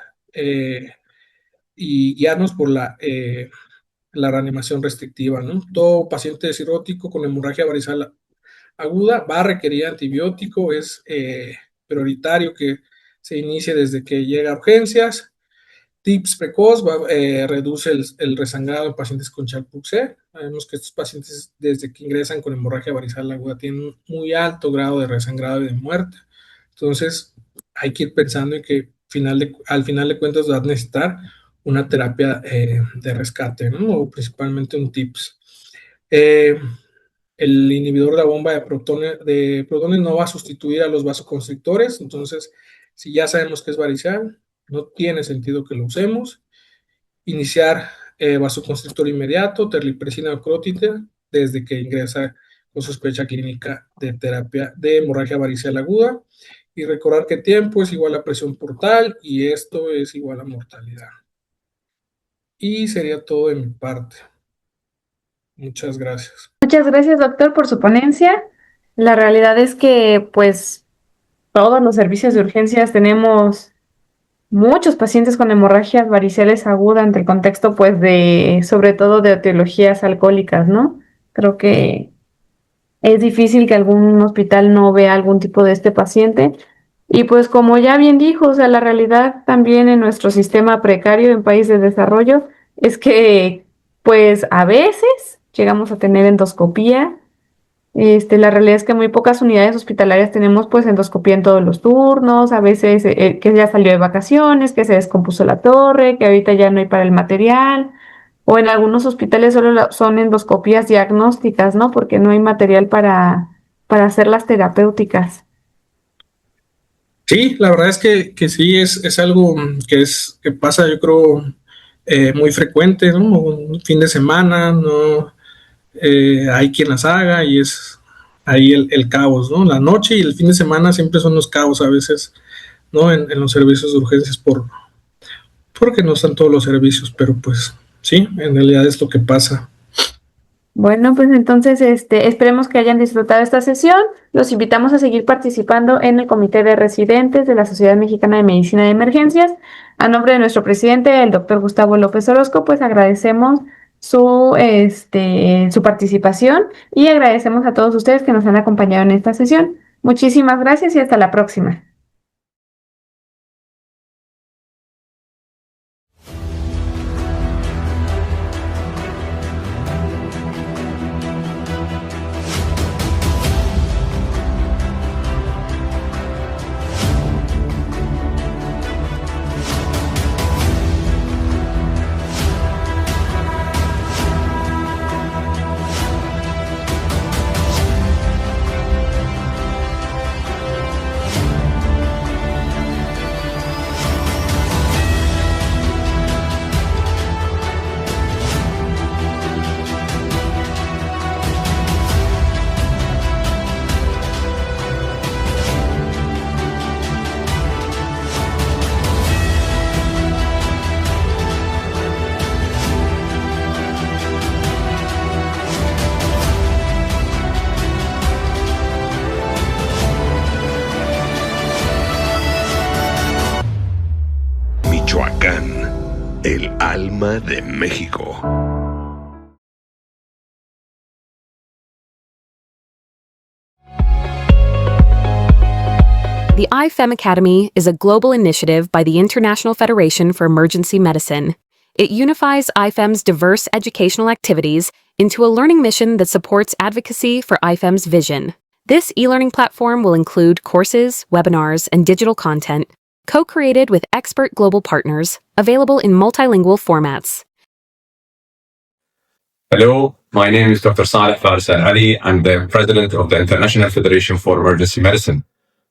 y guiarnos por la la reanimación restrictiva, ¿no? Todo paciente cirrótico con hemorragia varicela aguda va a requerir antibiótico, es prioritario que se inicie desde que llega a urgencias. TIPS precoz reduce el resangrado en pacientes con Child-Pugh-C. Sabemos que estos pacientes desde que ingresan con hemorragia varicela aguda tienen un muy alto grado de resangrado y de muerte. Entonces hay que ir pensando en que al final de cuentas va a necesitar una terapia de rescate, ¿no? O principalmente un TIPS. El inhibidor de la bomba de protones no va a sustituir a los vasoconstrictores, entonces si ya sabemos que es varicela, no tiene sentido que lo usemos. Iniciar vasoconstrictor inmediato, terlipresina o crótida, desde que ingresa con sospecha clínica de terapia de hemorragia varicela aguda. Y recordar que tiempo es igual a presión portal y esto es igual a mortalidad. Y sería todo de mi parte. Muchas gracias. Muchas gracias, doctor, por su ponencia. La realidad es que, pues, todos los servicios de urgencias tenemos muchos pacientes con hemorragias variceles agudas ante el contexto, pues, sobre todo de etiologías alcohólicas, ¿no? Creo que es difícil que algún hospital no vea algún tipo de este paciente. Y pues como ya bien dijo, o sea, la realidad también en nuestro sistema precario en países de desarrollo es que pues a veces llegamos a tener endoscopía. La realidad es que muy pocas unidades hospitalarias tenemos pues endoscopía en todos los turnos, a veces que ya salió de vacaciones, que se descompuso la torre, que ahorita ya no hay para el material, o en algunos hospitales solo son endoscopías diagnósticas, ¿no? Porque no hay material para hacer las terapéuticas. Sí, la verdad es que sí, es algo que pasa, yo creo, muy frecuente, ¿no? Un fin de semana, no hay quien las haga y es ahí el caos, ¿no? La noche y el fin de semana siempre son los caos a veces, ¿no? En los servicios de urgencias porque no están todos los servicios, pero pues sí, en realidad es lo que pasa. Bueno, pues entonces esperemos que hayan disfrutado esta sesión. Los invitamos a seguir participando en el Comité de Residentes de la Sociedad Mexicana de Medicina de Emergencias. A nombre de nuestro presidente, el doctor Gustavo López Orozco, pues agradecemos su participación y agradecemos a todos ustedes que nos han acompañado en esta sesión. Muchísimas gracias y hasta la próxima. Michoacán, el alma de México. The IFEM Academy is a global initiative by the International Federation for Emergency Medicine. It unifies IFEM's diverse educational activities into a learning mission that supports advocacy for IFEM's vision. This e-learning platform will include courses, webinars, and digital content, co-created with expert global partners, available in multilingual formats. Hello, my name is Dr. Saleh Faris Al-Ali. I'm the president of the International Federation for Emergency Medicine.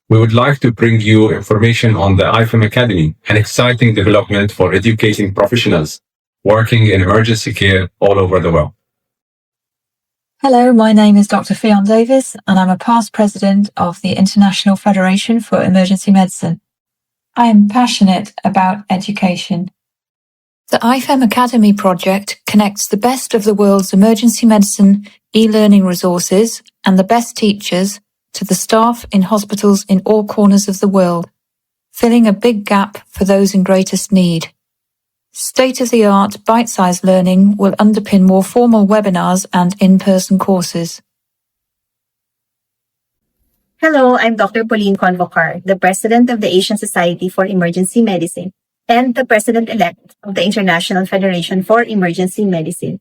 We would like to bring you information on the IFEM Academy, an exciting development for educating professionals working in emergency care all over the world. Hello, my name is Dr. Fionn Davis, and I'm a past president of the International Federation for Emergency Medicine. I am passionate about education. The IFEM Academy project connects the best of the world's emergency medicine e-learning resources and the best teachers to the staff in hospitals in all corners of the world, filling a big gap for those in greatest need. State-of-the-art bite-sized learning will underpin more formal webinars and in-person courses. Hello, I'm Dr. Pauline Convocar, the President of the Asian Society for Emergency Medicine and the President-elect of the International Federation for Emergency Medicine.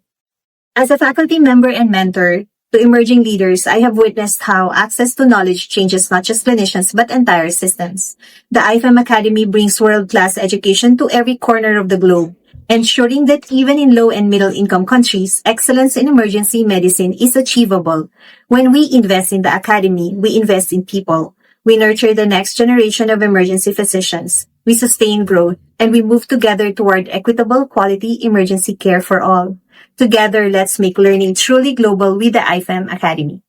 As a faculty member and mentor to emerging leaders, I have witnessed how access to knowledge changes not just clinicians but entire systems. The IFM Academy brings world-class education to every corner of the globe, ensuring that even in low and middle-income countries, excellence in emergency medicine is achievable. When we invest in the academy, we invest in people. We nurture the next generation of emergency physicians. We sustain growth, and we move together toward equitable quality emergency care for all. Together, let's make learning truly global with the IFM Academy.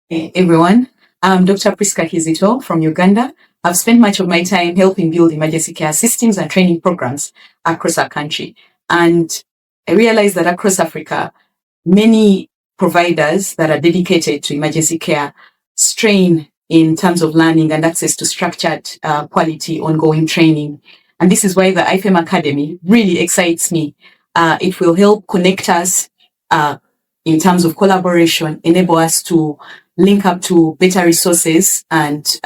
Hey everyone, I'm Dr. Priska Kizito from Uganda. I've spent much of my time helping build emergency care systems and training programs across our country. And I realized that across Africa, many providers that are dedicated to emergency care strain in terms of learning and access to structured, quality, ongoing training. And this is why the IFM Academy really excites me. It will help connect us in terms of collaboration, enable us to link up to better resources and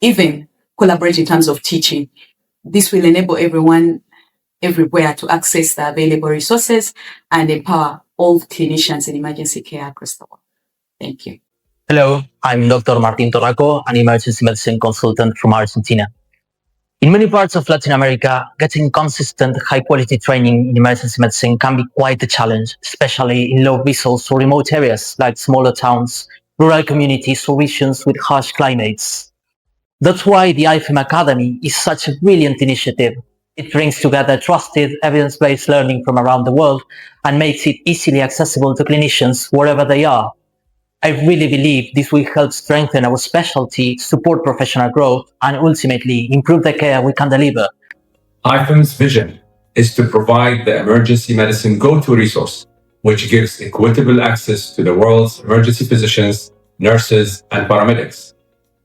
even collaborate in terms of teaching. This will enable everyone everywhere to access the available resources and empower all clinicians in emergency care across the world. Thank you. Hello, I'm Dr. Martin Torraco, an emergency medicine consultant from Argentina. In many parts of Latin America, getting consistent, high-quality training in emergency medicine can be quite a challenge, especially in low-resource or remote areas like smaller towns, rural communities, or regions with harsh climates. That's why the IFM Academy is such a brilliant initiative. It brings together trusted, evidence-based learning from around the world and makes it easily accessible to clinicians wherever they are. I really believe this will help strengthen our specialty, support professional growth, and ultimately improve the care we can deliver. IFM's vision is to provide the emergency medicine go-to resource, which gives equitable access to the world's emergency physicians, nurses, and paramedics.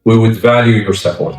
We would value your support.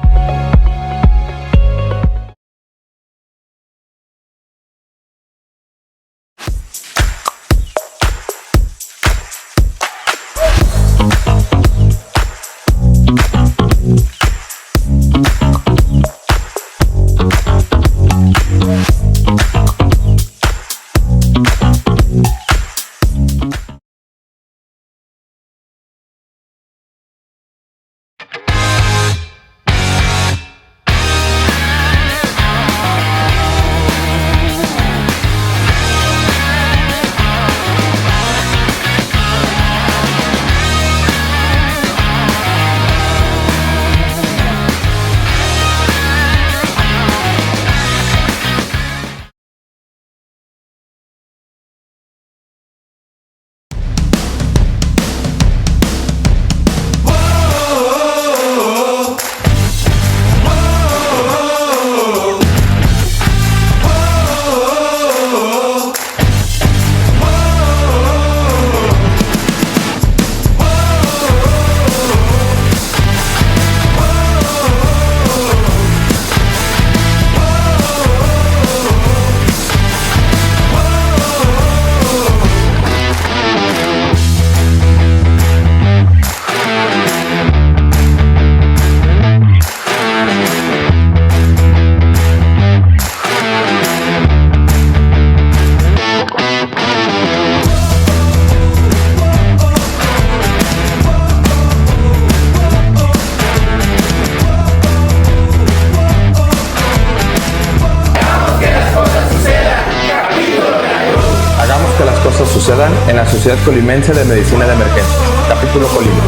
sucedan en la Sociedad Colimense de Medicina de Emergencia, capítulo Colima.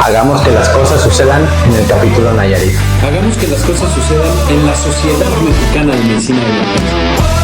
Hagamos que las cosas sucedan en el capítulo Nayarit. Hagamos que las cosas sucedan en la Sociedad Mexicana de Medicina de Emergencia.